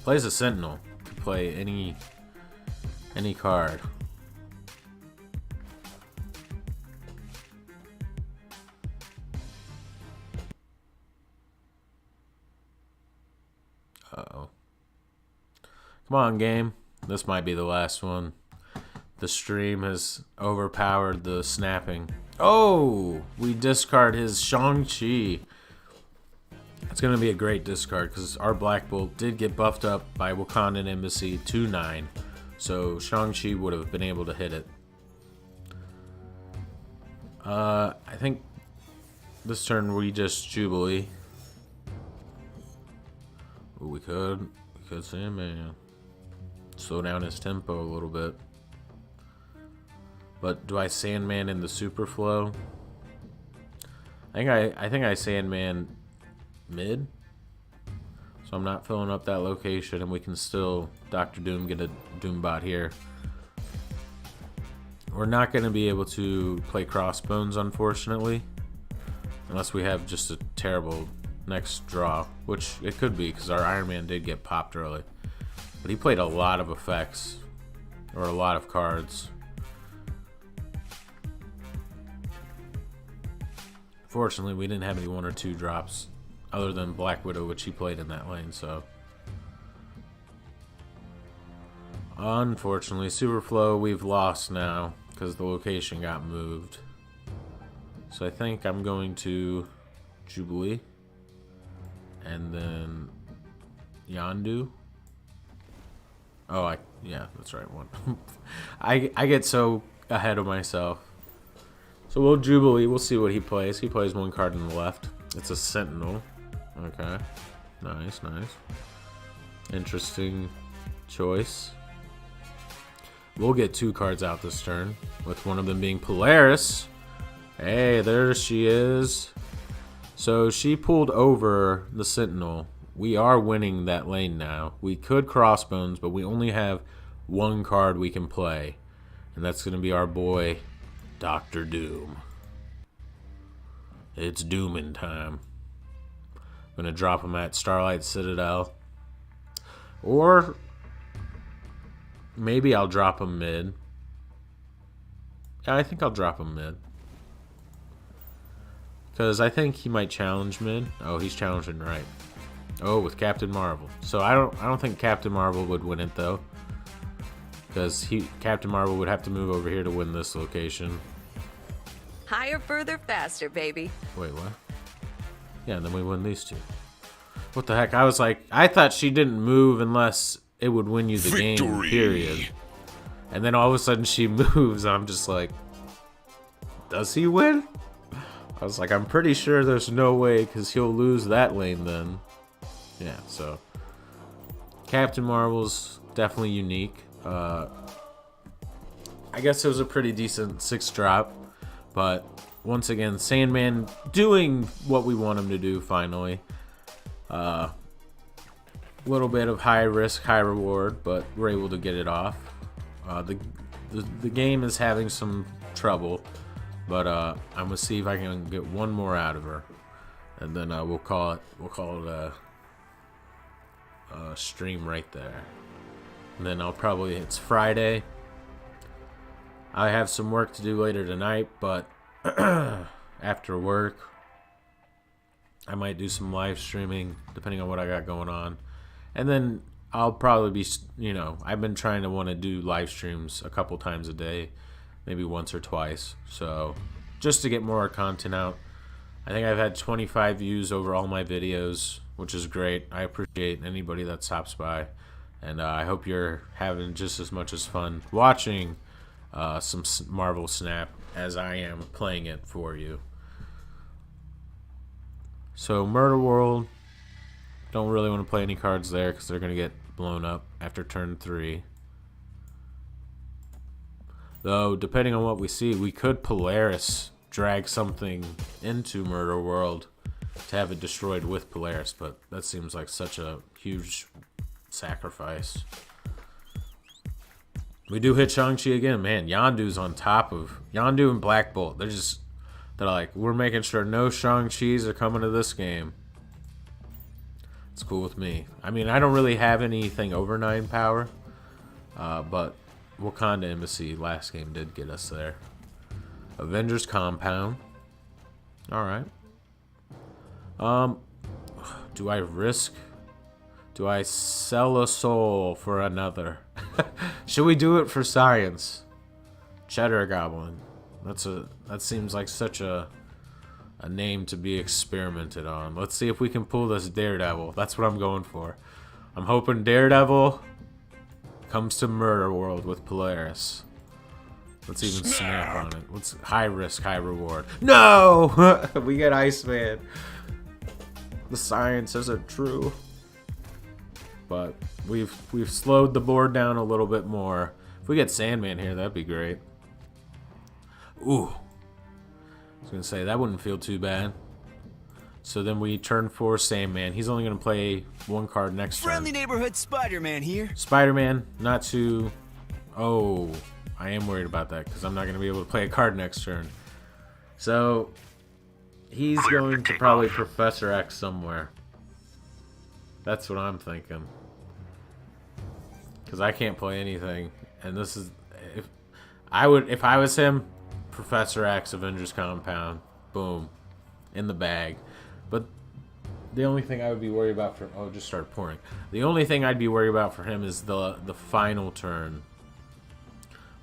Plays a Sentinel to play any card. Uh-oh. Come on, game. This might be the last one. The stream has overpowered the snapping. Oh! We discard his Shang-Chi. It's going to be a great discard because our Black Bolt did get buffed up by Wakandan Embassy to 9. So Shang-Chi would have been able to hit it. I think this turn we just Jubilee. Ooh, we could Good Sandman. Slow down his tempo a little bit. But do I Sandman in the super flow? I think I Sandman mid. So I'm not filling up that location, and we can still Dr. Doom get a Doombot here. We're not going to be able to play Crossbones, unfortunately, unless we have just a terrible next draw, which it could be because our Iron Man did get popped early. But he played a lot of effects, or a lot of cards. Fortunately, we didn't have any 1 or 2 drops other than Black Widow, which he played in that lane, so. Unfortunately, Superflow we've lost now because the location got moved. So I think I'm going to Jubilee and then Yondu. Oh, yeah, that's right. One. I get so ahead of myself. So we'll Jubilee. We'll see what he plays. He plays 1 card on the left. It's a Sentinel. Okay. Nice, nice. Interesting choice. We'll get 2 cards out this turn, with one of them being Polaris. Hey, there she is. So she pulled over the Sentinel. We are winning that lane now. We could Crossbones, but we only have 1 card we can play. And that's going to be our boy, Dr. Doom. It's Doomin' time. I'm going to drop him at Starlight Citadel. Or maybe I'll drop him mid. Yeah, I think I'll drop him mid. Because I think he might challenge mid. Oh, he's challenging right. Oh, with Captain Marvel. So I don't think Captain Marvel would win it though. Because Captain Marvel would have to move over here to win this location. Higher, further, faster, baby. Wait, what? Yeah, and then we win these 2. What the heck? I was like, I thought she didn't move unless it would win you the game, period. And then all of a sudden she moves, and I'm just like, does he win? I was like, I'm pretty sure there's no way, because he'll lose that lane then. Yeah, so Captain Marvel's definitely unique. I guess it was a pretty decent 6 drop, but once again, Sandman doing what we want him to do finally. Little bit of high risk, high reward, but we're able to get it off. The game is having some trouble, but I'm gonna see if I can get 1 more out of her, and then we'll call it a stream right there. And then it's Friday. I have some work to do later tonight, but after work I might do some live streaming depending on what I got going on. And then I'll probably be, I've been trying to want to do live streams a couple times a day, maybe once or twice. So just to get more content out. I think I've had 25 views over all my videos, which is great. I appreciate anybody that stops by. And I hope you're having just as much as fun watching some Marvel Snap as I am playing it for you. So Murder World, don't really want to play any cards there because they're going to get blown up after turn 3. Though, depending on what we see, we could Polaris drag something into Murder World to have it destroyed with Polaris, but that seems like such a huge sacrifice. We do hit Shang-Chi again. Man, Yondu's on top of... Yondu and Black Bolt. They're like, we're making sure no Shang-Chis are coming to this game. It's cool with me. I mean, I don't really have anything over 9 power. But Wakanda Embassy last game did get us there. Avengers Compound. Alright. Do I risk... Do I sell a soul for another? Should we do it for science? Cheddar Goblin. That seems like such a name to be experimented on. Let's see if we can pull this Daredevil. That's what I'm going for. I'm hoping Daredevil comes to Murder World with Polaris. Let's even snap on it. Let's high risk, high reward. No! We get Iceman. The science isn't true. but we've slowed the board down a little bit more. If we get Sandman here, that'd be great. Ooh. I was gonna say that wouldn't feel too bad. So then we turn 4 Sandman. He's only gonna play 1 card next turn. Friendly neighborhood Spider-Man here. Spider-Man, not too... Oh, I am worried about that because I'm not gonna be able to play a card next turn. So he's going to probably Professor X somewhere. That's what I'm thinking. Because I can't play anything, and this is if I was him, Professor X, Avengers Compound, boom, in the bag. But the only thing I would be worried about for just started pouring. The only thing I'd be worried about for him is the final turn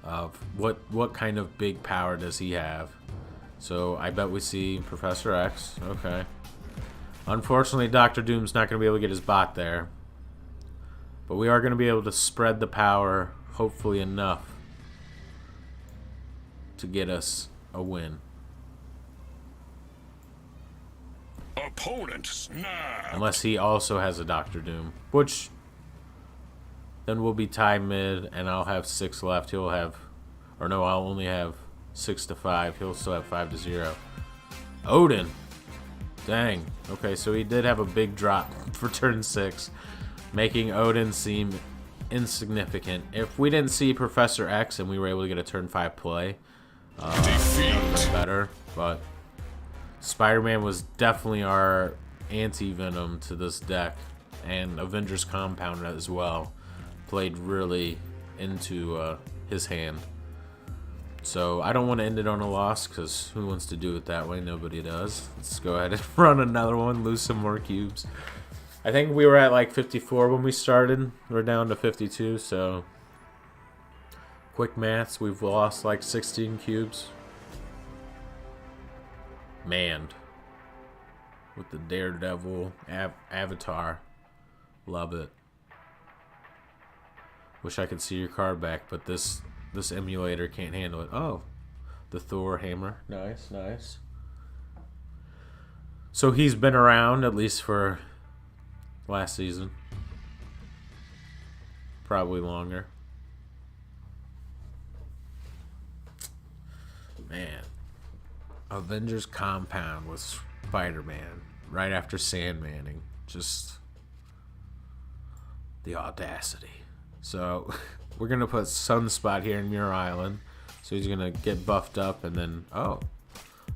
of what kind of big power does he have. So I bet we see Professor X. Okay. Unfortunately, Doctor Doom's not going to be able to get his bot there. But we are going to be able to spread the power, hopefully enough, to get us a win. Opponent snap. Unless he also has a Doctor Doom. Which, then we'll be tied mid, and I'll have 6 left. He'll have... Or no, I'll only have 6 to 5. He'll still have 5 to 0. Odin. Dang. Okay, so he did have a big drop for turn 6. Making Odin seem insignificant. If we didn't see Professor X and we were able to get a turn 5 play, that would have been better. But Spider-Man was definitely our anti-Venom to this deck. And Avengers Compound as well. Played really into his hand. So I don't want to end it on a loss, because who wants to do it that way? Nobody does. Let's go ahead and run another one, lose some more cubes. I think we were at like 54 when we started. We're down to 52, so quick maths, we've lost like 16 cubes. Manned. With the Daredevil avatar. Love it. Wish I could see your card back, but this emulator can't handle it. Oh, the Thor hammer. Nice, nice. So he's been around, at least for last season. Probably longer. Man. Avengers Compound with Spider-Man. Right after SANDMANing. Just the audacity. So... We're going to put Sunspot here in Muir Island. So he's going to get buffed up and then... Oh.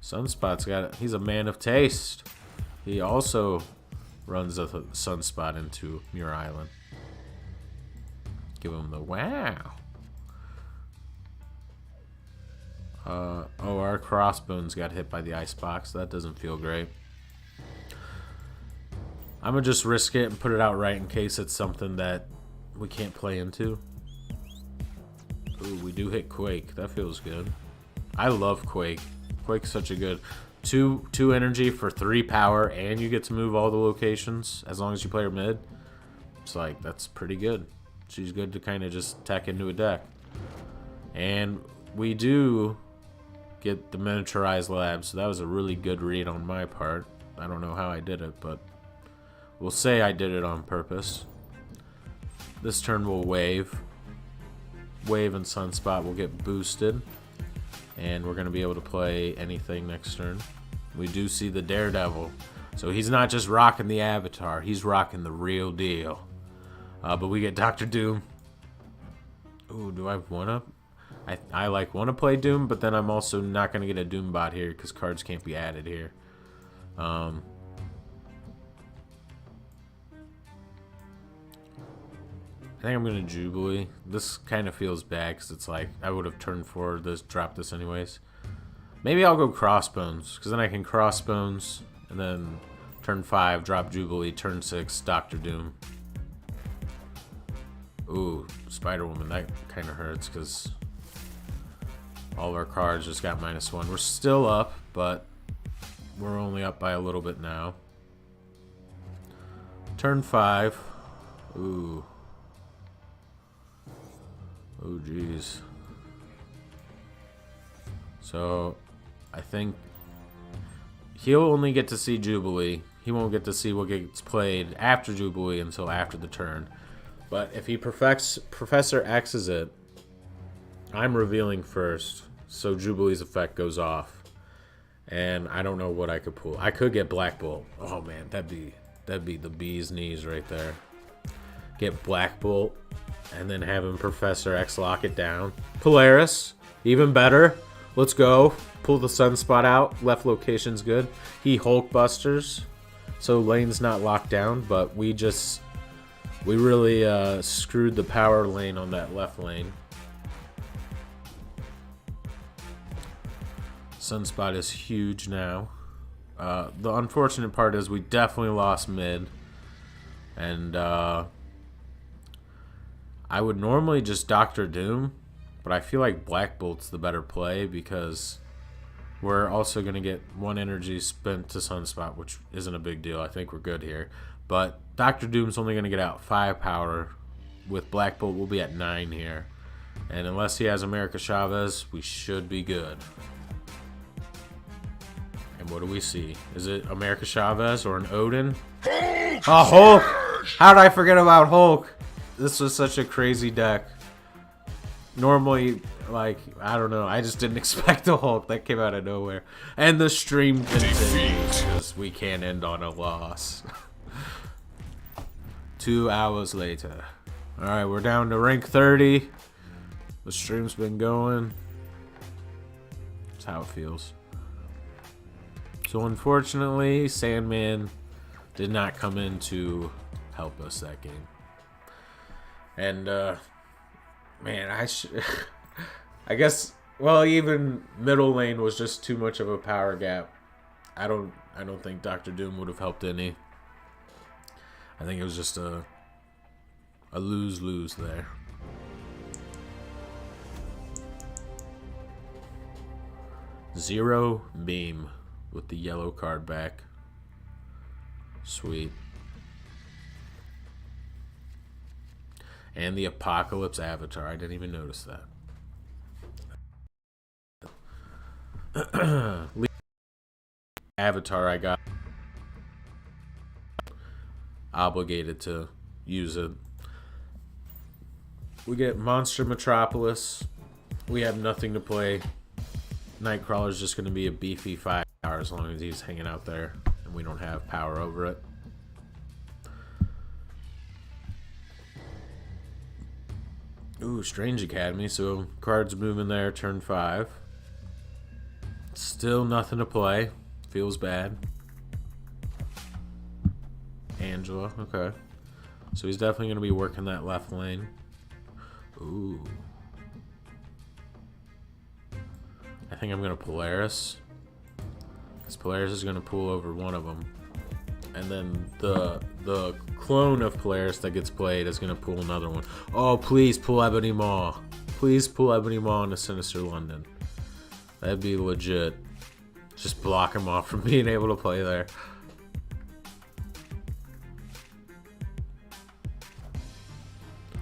Sunspot's got... He's a man of taste. He also runs a Sunspot into Muir Island. Give him the wow. Oh, our Crossbones got hit by the icebox. That doesn't feel great. I'm going to just risk it and put it out right in case it's something that we can't play into. Ooh, we do hit Quake. That feels good. I love Quake. Quake's such a good... 2 energy for 3 power, and you get to move all the locations as long as you play her mid. It's like, that's pretty good. She's good to kind of just tack into a deck. And we do get the miniaturized lab, so that was a really good read on my part. I don't know how I did it, but we'll say I did it on purpose. This turn we'll wave. Wave and Sunspot will get boosted, and we're going to be able to play anything next turn. We do see the Daredevil, so he's not just rocking the avatar, he's rocking the real deal. But we get Doctor Doom. Ooh, do I have 1-up? I like want to play Doom, but then I'm also not going to get a Doom bot here because cards can't be added here. I think I'm going to Jubilee. This kind of feels bad because it's like I would have turned 4 this, dropped this anyways. Maybe I'll go Crossbones because then I can Crossbones and then turn 5, drop Jubilee, turn 6, Doctor Doom. Ooh, Spider-Woman, that kind of hurts because all of our cards just got -1. We're still up, but we're only up by a little bit now. Turn 5. Ooh. Oh, jeez. So, I think he'll only get to see Jubilee. he won't get to see what gets played after Jubilee until after the turn. But if he perfects Professor X's it, I'm revealing first, so Jubilee's effect goes off. And I don't know what I could pull. I could get Black Bolt. Oh man, that'd be the bee's knees right there. Get Black Bolt, and then have him Professor X lock it down. Polaris, even better. Let's go. Pull the Sunspot out. Left location's good. He Hulk Busters, so lane's not locked down, but we really screwed the power lane on that left lane. Sunspot is huge now. The unfortunate part is we definitely lost mid, and I would normally just Doctor Doom, but I feel like Black Bolt's the better play because we're also going to get 1 energy spent to Sunspot, which isn't a big deal. I think we're good here. But Doctor Doom's only going to get out 5 power. With Black Bolt, we'll be at 9 here. And unless he has America Chavez, we should be good. And what do we see? Is it America Chavez or an Odin? Oh, Hulk! How did I forget about Hulk? This was such a crazy deck. Normally, like, I don't know. I just didn't expect a Hulk. That came out of nowhere. And the stream continues because we can't end on a loss. 2 hours later. Alright, we're down to rank 30. The stream's been going. That's how it feels. So unfortunately, Sandman did not come in to help us that game. And man, I guess, well, even middle lane was just too much of a power gap. I don't think Dr. Doom would have helped any. I think it was just a lose-lose there. Zero beam with the yellow card back. Sweet. And the Apocalypse Avatar. I didn't even notice that. Avatar I got obligated to use it. We get Monster Metropolis. We have nothing to play. Nightcrawler's just going to be a beefy 5 hours as long as he's hanging out there and we don't have power over it. Ooh, Strange Academy, so cards moving there, turn 5. Still nothing to play. Feels bad. Angela, okay. So he's definitely going to be working that left lane. Ooh. I think I'm going to Polaris. Because Polaris is going to pull over one of them. And then the clone of Polaris that gets played is going to pull another one. Oh, please pull Ebony Maw. Please pull Ebony Maw into Sinister London. That'd be legit. Just block him off from being able to play there.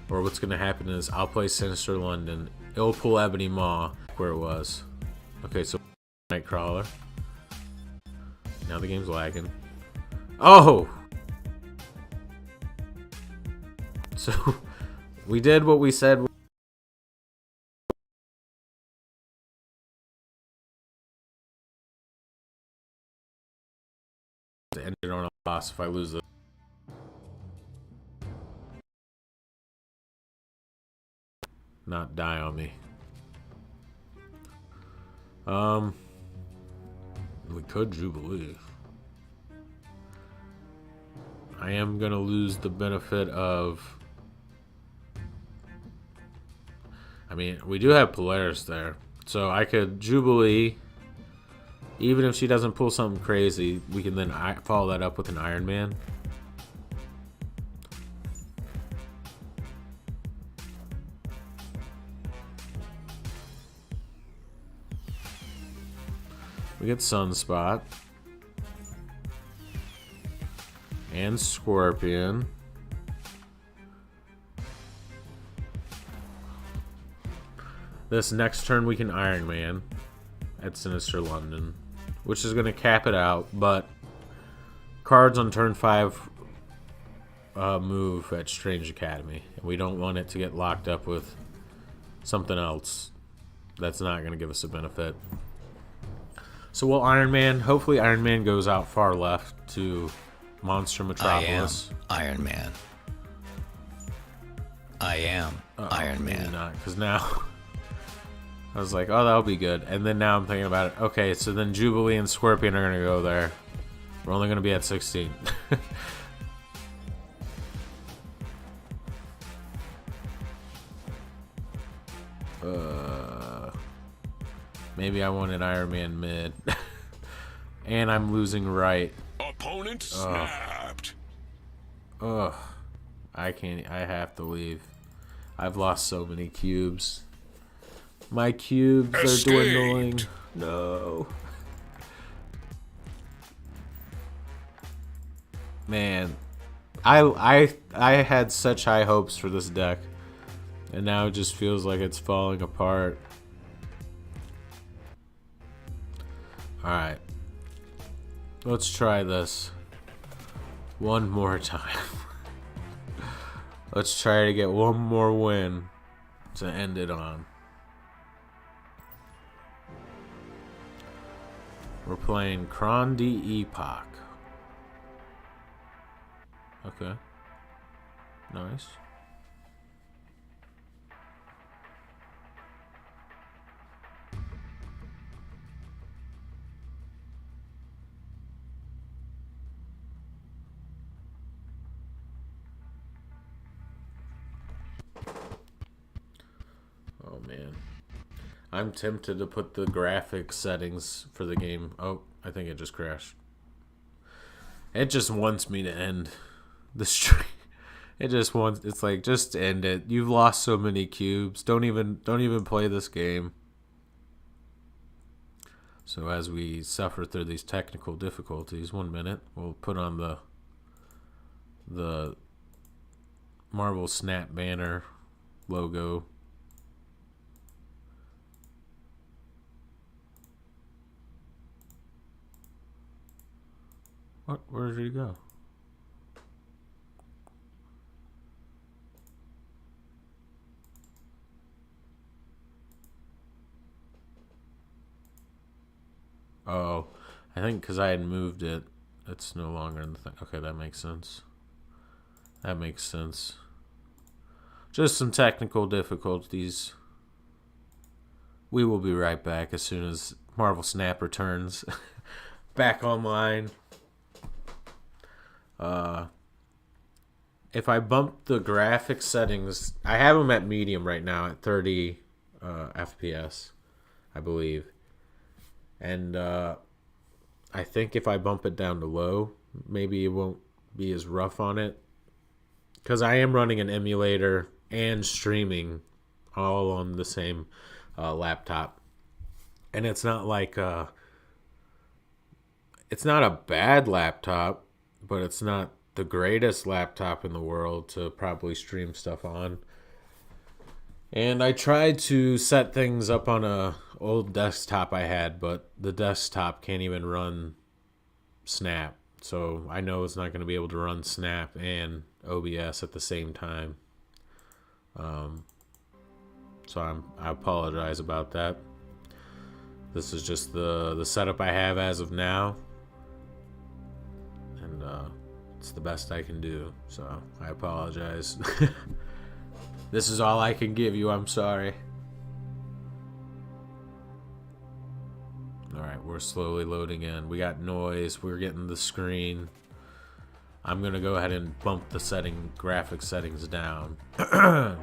Or what's going to happen is I'll play Sinister London. It'll pull Ebony Maw where it was. Okay, so Nightcrawler. Now the game's lagging. Oh! So, we did what we said. To end it on a loss if I lose it. Not die on me. We could Jubilee. I am going to lose the benefit of... I mean, we do have Polaris there. So I could Jubilee. Even if she doesn't pull something crazy, we can then follow that up with an Iron Man. We get Sunspot. And Scorpion. This next turn we can Iron Man at Sinister London, which is going to cap it out, but cards on turn 5 move at Strange Academy. And we don't want it to get locked up with something else that's not going to give us a benefit. So we'll Iron Man. Hopefully Iron Man goes out far left to Monster Metropolis. I am Iron Man. I am Iron Maybe Man. not, because now I was like, oh, that'll be good. And then now I'm thinking about it. Okay, so then Jubilee and Scorpion are going to go there. We're only going to be at 16. Maybe I wanted Iron Man mid. And I'm losing right. Opponent snapped. Ugh. I can't. I have to leave. I've lost so many cubes. My cubes are dwindling. No. Man, I had such high hopes for this deck, and now it just feels like it's falling apart. All right. Let's try this one more time. Let's try to get one more win to end it on. We're playing Kron D Epoch. Okay. Nice. Oh man. I'm tempted to put the graphics settings for the game. Oh, I think it just crashed. It just wants me to end the stream. It just wants, it's like, just end it. You've lost so many cubes. Don't even play this game. So as we suffer through these technical difficulties, 1 minute, we'll put on the Marvel Snap banner logo. What? Where did he go? Oh, I think because I had moved it, it's no longer in the thing. Okay, that makes sense. That makes sense. Just some technical difficulties. We will be right back as soon as Marvel Snap returns back online. If I bump the graphics settings, I have them at medium right now at 30 FPS, I believe. And I think if I bump it down to low, maybe it won't be as rough on it. Because I am running an emulator and streaming all on the same laptop. And it's not like it's not a bad laptop, but it's not the greatest laptop in the world to probably stream stuff on. And I tried to set things up on a old desktop I had, but the desktop can't even run Snap. So I know it's not going to be able to run Snap and OBS at the same time. So I apologize about that. This is just the setup I have as of now. And it's the best I can do. So I apologize. This is all I can give you. I'm sorry. Alright, we're slowly loading in. We got noise. We're getting the screen. I'm going to go ahead and bump the graphic settings down to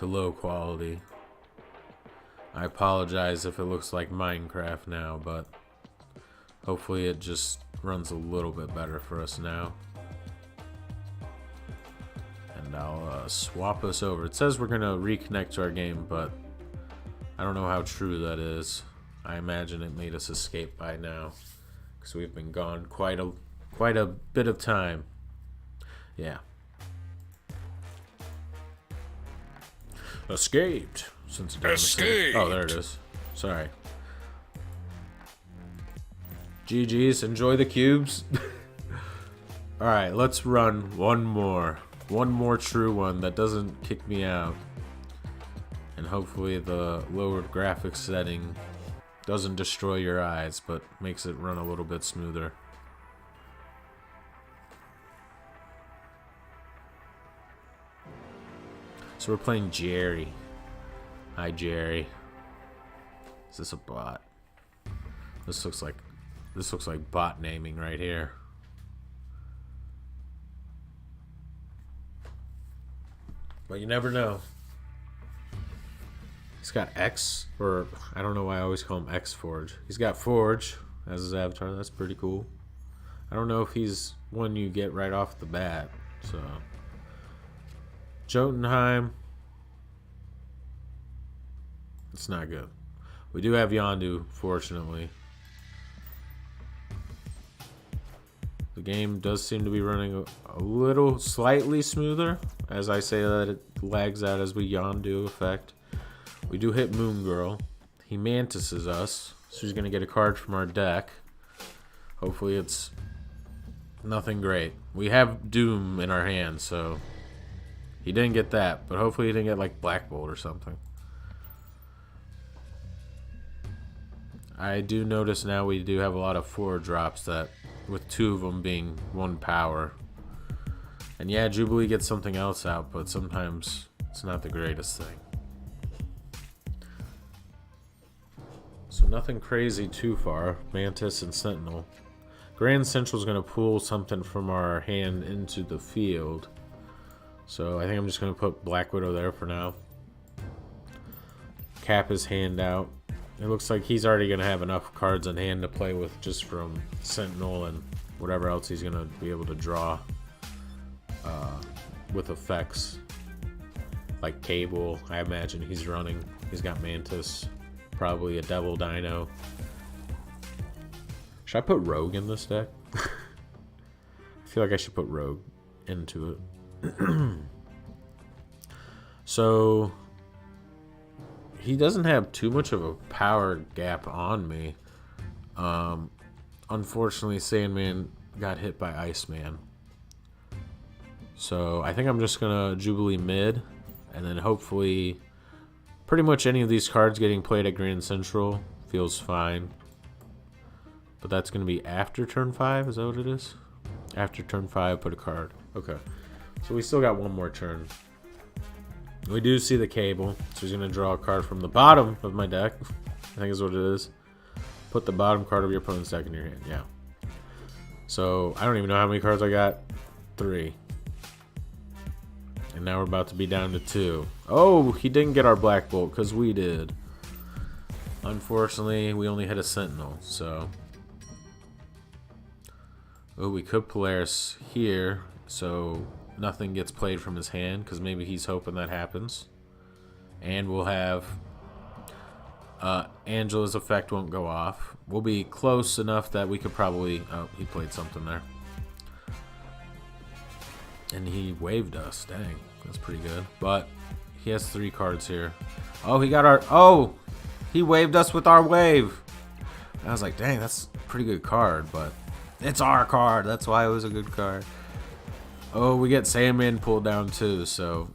low quality. I apologize if it looks like Minecraft now, but hopefully it just runs a little bit better for us now. And I'll swap us over. It says we're going to reconnect to our game, but I don't know how true that is. I imagine it made us escape by now, because we've been gone quite a bit of time. Yeah. Escaped. Since it doesn't say. Oh, there it is. Sorry. GG's. Enjoy the cubes. Alright, let's run one more. One more true one that doesn't kick me out. And hopefully the lowered graphics setting doesn't destroy your eyes, but makes it run a little bit smoother. So we're playing Jerry. Hi, Jerry. Is this a bot? This looks like bot naming right here. But you never know. He's got X, or I don't know why I always call him X Forge. He's got Forge as his avatar. That's pretty cool. I don't know if he's one you get right off the bat. So Jotunheim. It's not good. We do have Yondu, fortunately. The game does seem to be running a little slightly smoother. As I say that, it lags out as we Yondu effect. We do hit Moon Girl. He mantises us, so he's going to get a card from our deck. Hopefully it's nothing great. We have Doom in our hand, so he didn't get that, but hopefully he didn't get like Black Bolt or something. I do notice now we do have a lot of 4 drops, that with 2 of them being 1 power. And yeah, Jubilee gets something else out, but sometimes it's not the greatest thing. So nothing crazy too far. Mantis and Sentinel. Grand Central's going to pull something from our hand into the field. So I think I'm just going to put Black Widow there for now. Cap his hand out. It looks like he's already going to have enough cards in hand to play with just from Sentinel and whatever else he's going to be able to draw with effects. Like Cable, I imagine he's running. He's got Mantis, probably a Devil Dino. Should I put Rogue in this deck? I feel like I should put Rogue into it. So he doesn't have too much of a power gap on me. Unfortunately, Sandman got hit by Iceman. So I think I'm just going to Jubilee mid. And then hopefully pretty much any of these cards getting played at Grand Central feels fine. But that's going to be after turn 5. Is that what it is? After turn 5, put a card. Okay. So we still got one more turn. We do see the Cable, so he's going to draw a card from the bottom of my deck. I think is what it is. Put the bottom card of your opponent's deck in your hand. Yeah. So I don't even know how many cards I got. 3. And now we're about to be down to 2. Oh, he didn't get our Black Bolt because we did. Unfortunately, we only hit a Sentinel, so. Oh, we could Polaris here, so nothing gets played from his hand, because maybe he's hoping that happens. And we'll have Angela's effect won't go off. We'll be close enough that we could probably... Oh, he played something there. And he waved us. Dang, that's pretty good. But he has 3 cards here. Oh, he got our... Oh, he waved us with our wave. I was like, dang, that's a pretty good card, but it's our card. That's why it was a good card. Oh, we get Sandman pulled down too, so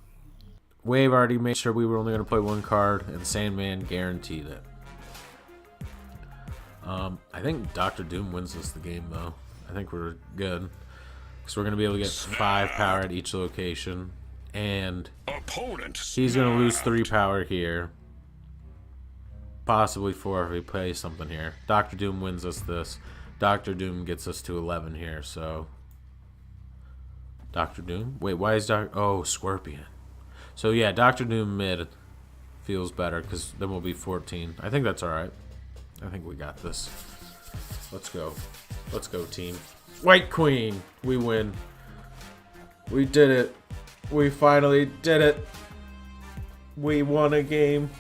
Wave already made sure we were only going to play 1 card, and Sandman guaranteed it. I think Dr. Doom wins us the game, though. I think we're good. Because we're going to be able to get 5 power at each location. And Opponent he's going to lose 3 power here. Possibly 4 if he plays something here. Dr. Doom wins us this. Dr. Doom gets us to 11 here, so... Dr. Doom? Wait, why is Dr... Oh, Scorpion. So, yeah, Dr. Doom mid feels better, because then we'll be 14. I think that's alright. I think we got this. Let's go. Let's go, team. White Queen! We win. We did it. We finally did it. We won a game.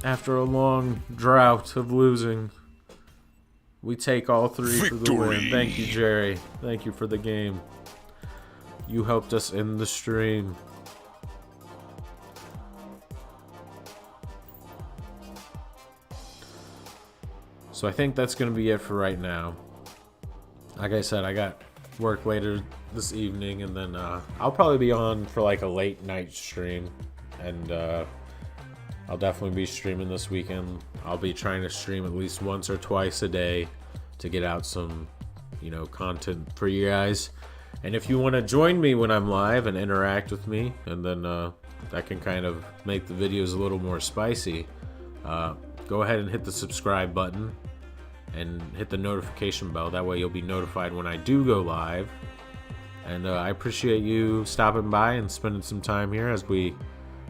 After a long drought of losing, we take all 3 for the win. Thank you, Jerry. Thank you for the game. You helped us in the stream. So I think that's going to be it for right now. like I said, I got work later this evening, and then I'll probably be on for like a late night stream, and I'll definitely be streaming this weekend. I'll be trying to stream at least once or twice a day to get out some, content for you guys. And if you want to join me when I'm live and interact with me, and then that can kind of make the videos a little more spicy, go ahead and hit the subscribe button and hit the notification bell. That way you'll be notified when I do go live. And I appreciate you stopping by and spending some time here as we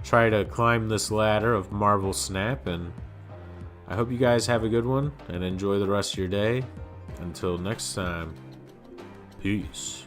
try to climb this ladder of Marvel Snap. And I hope you guys have a good one and enjoy the rest of your day. Until next time, peace.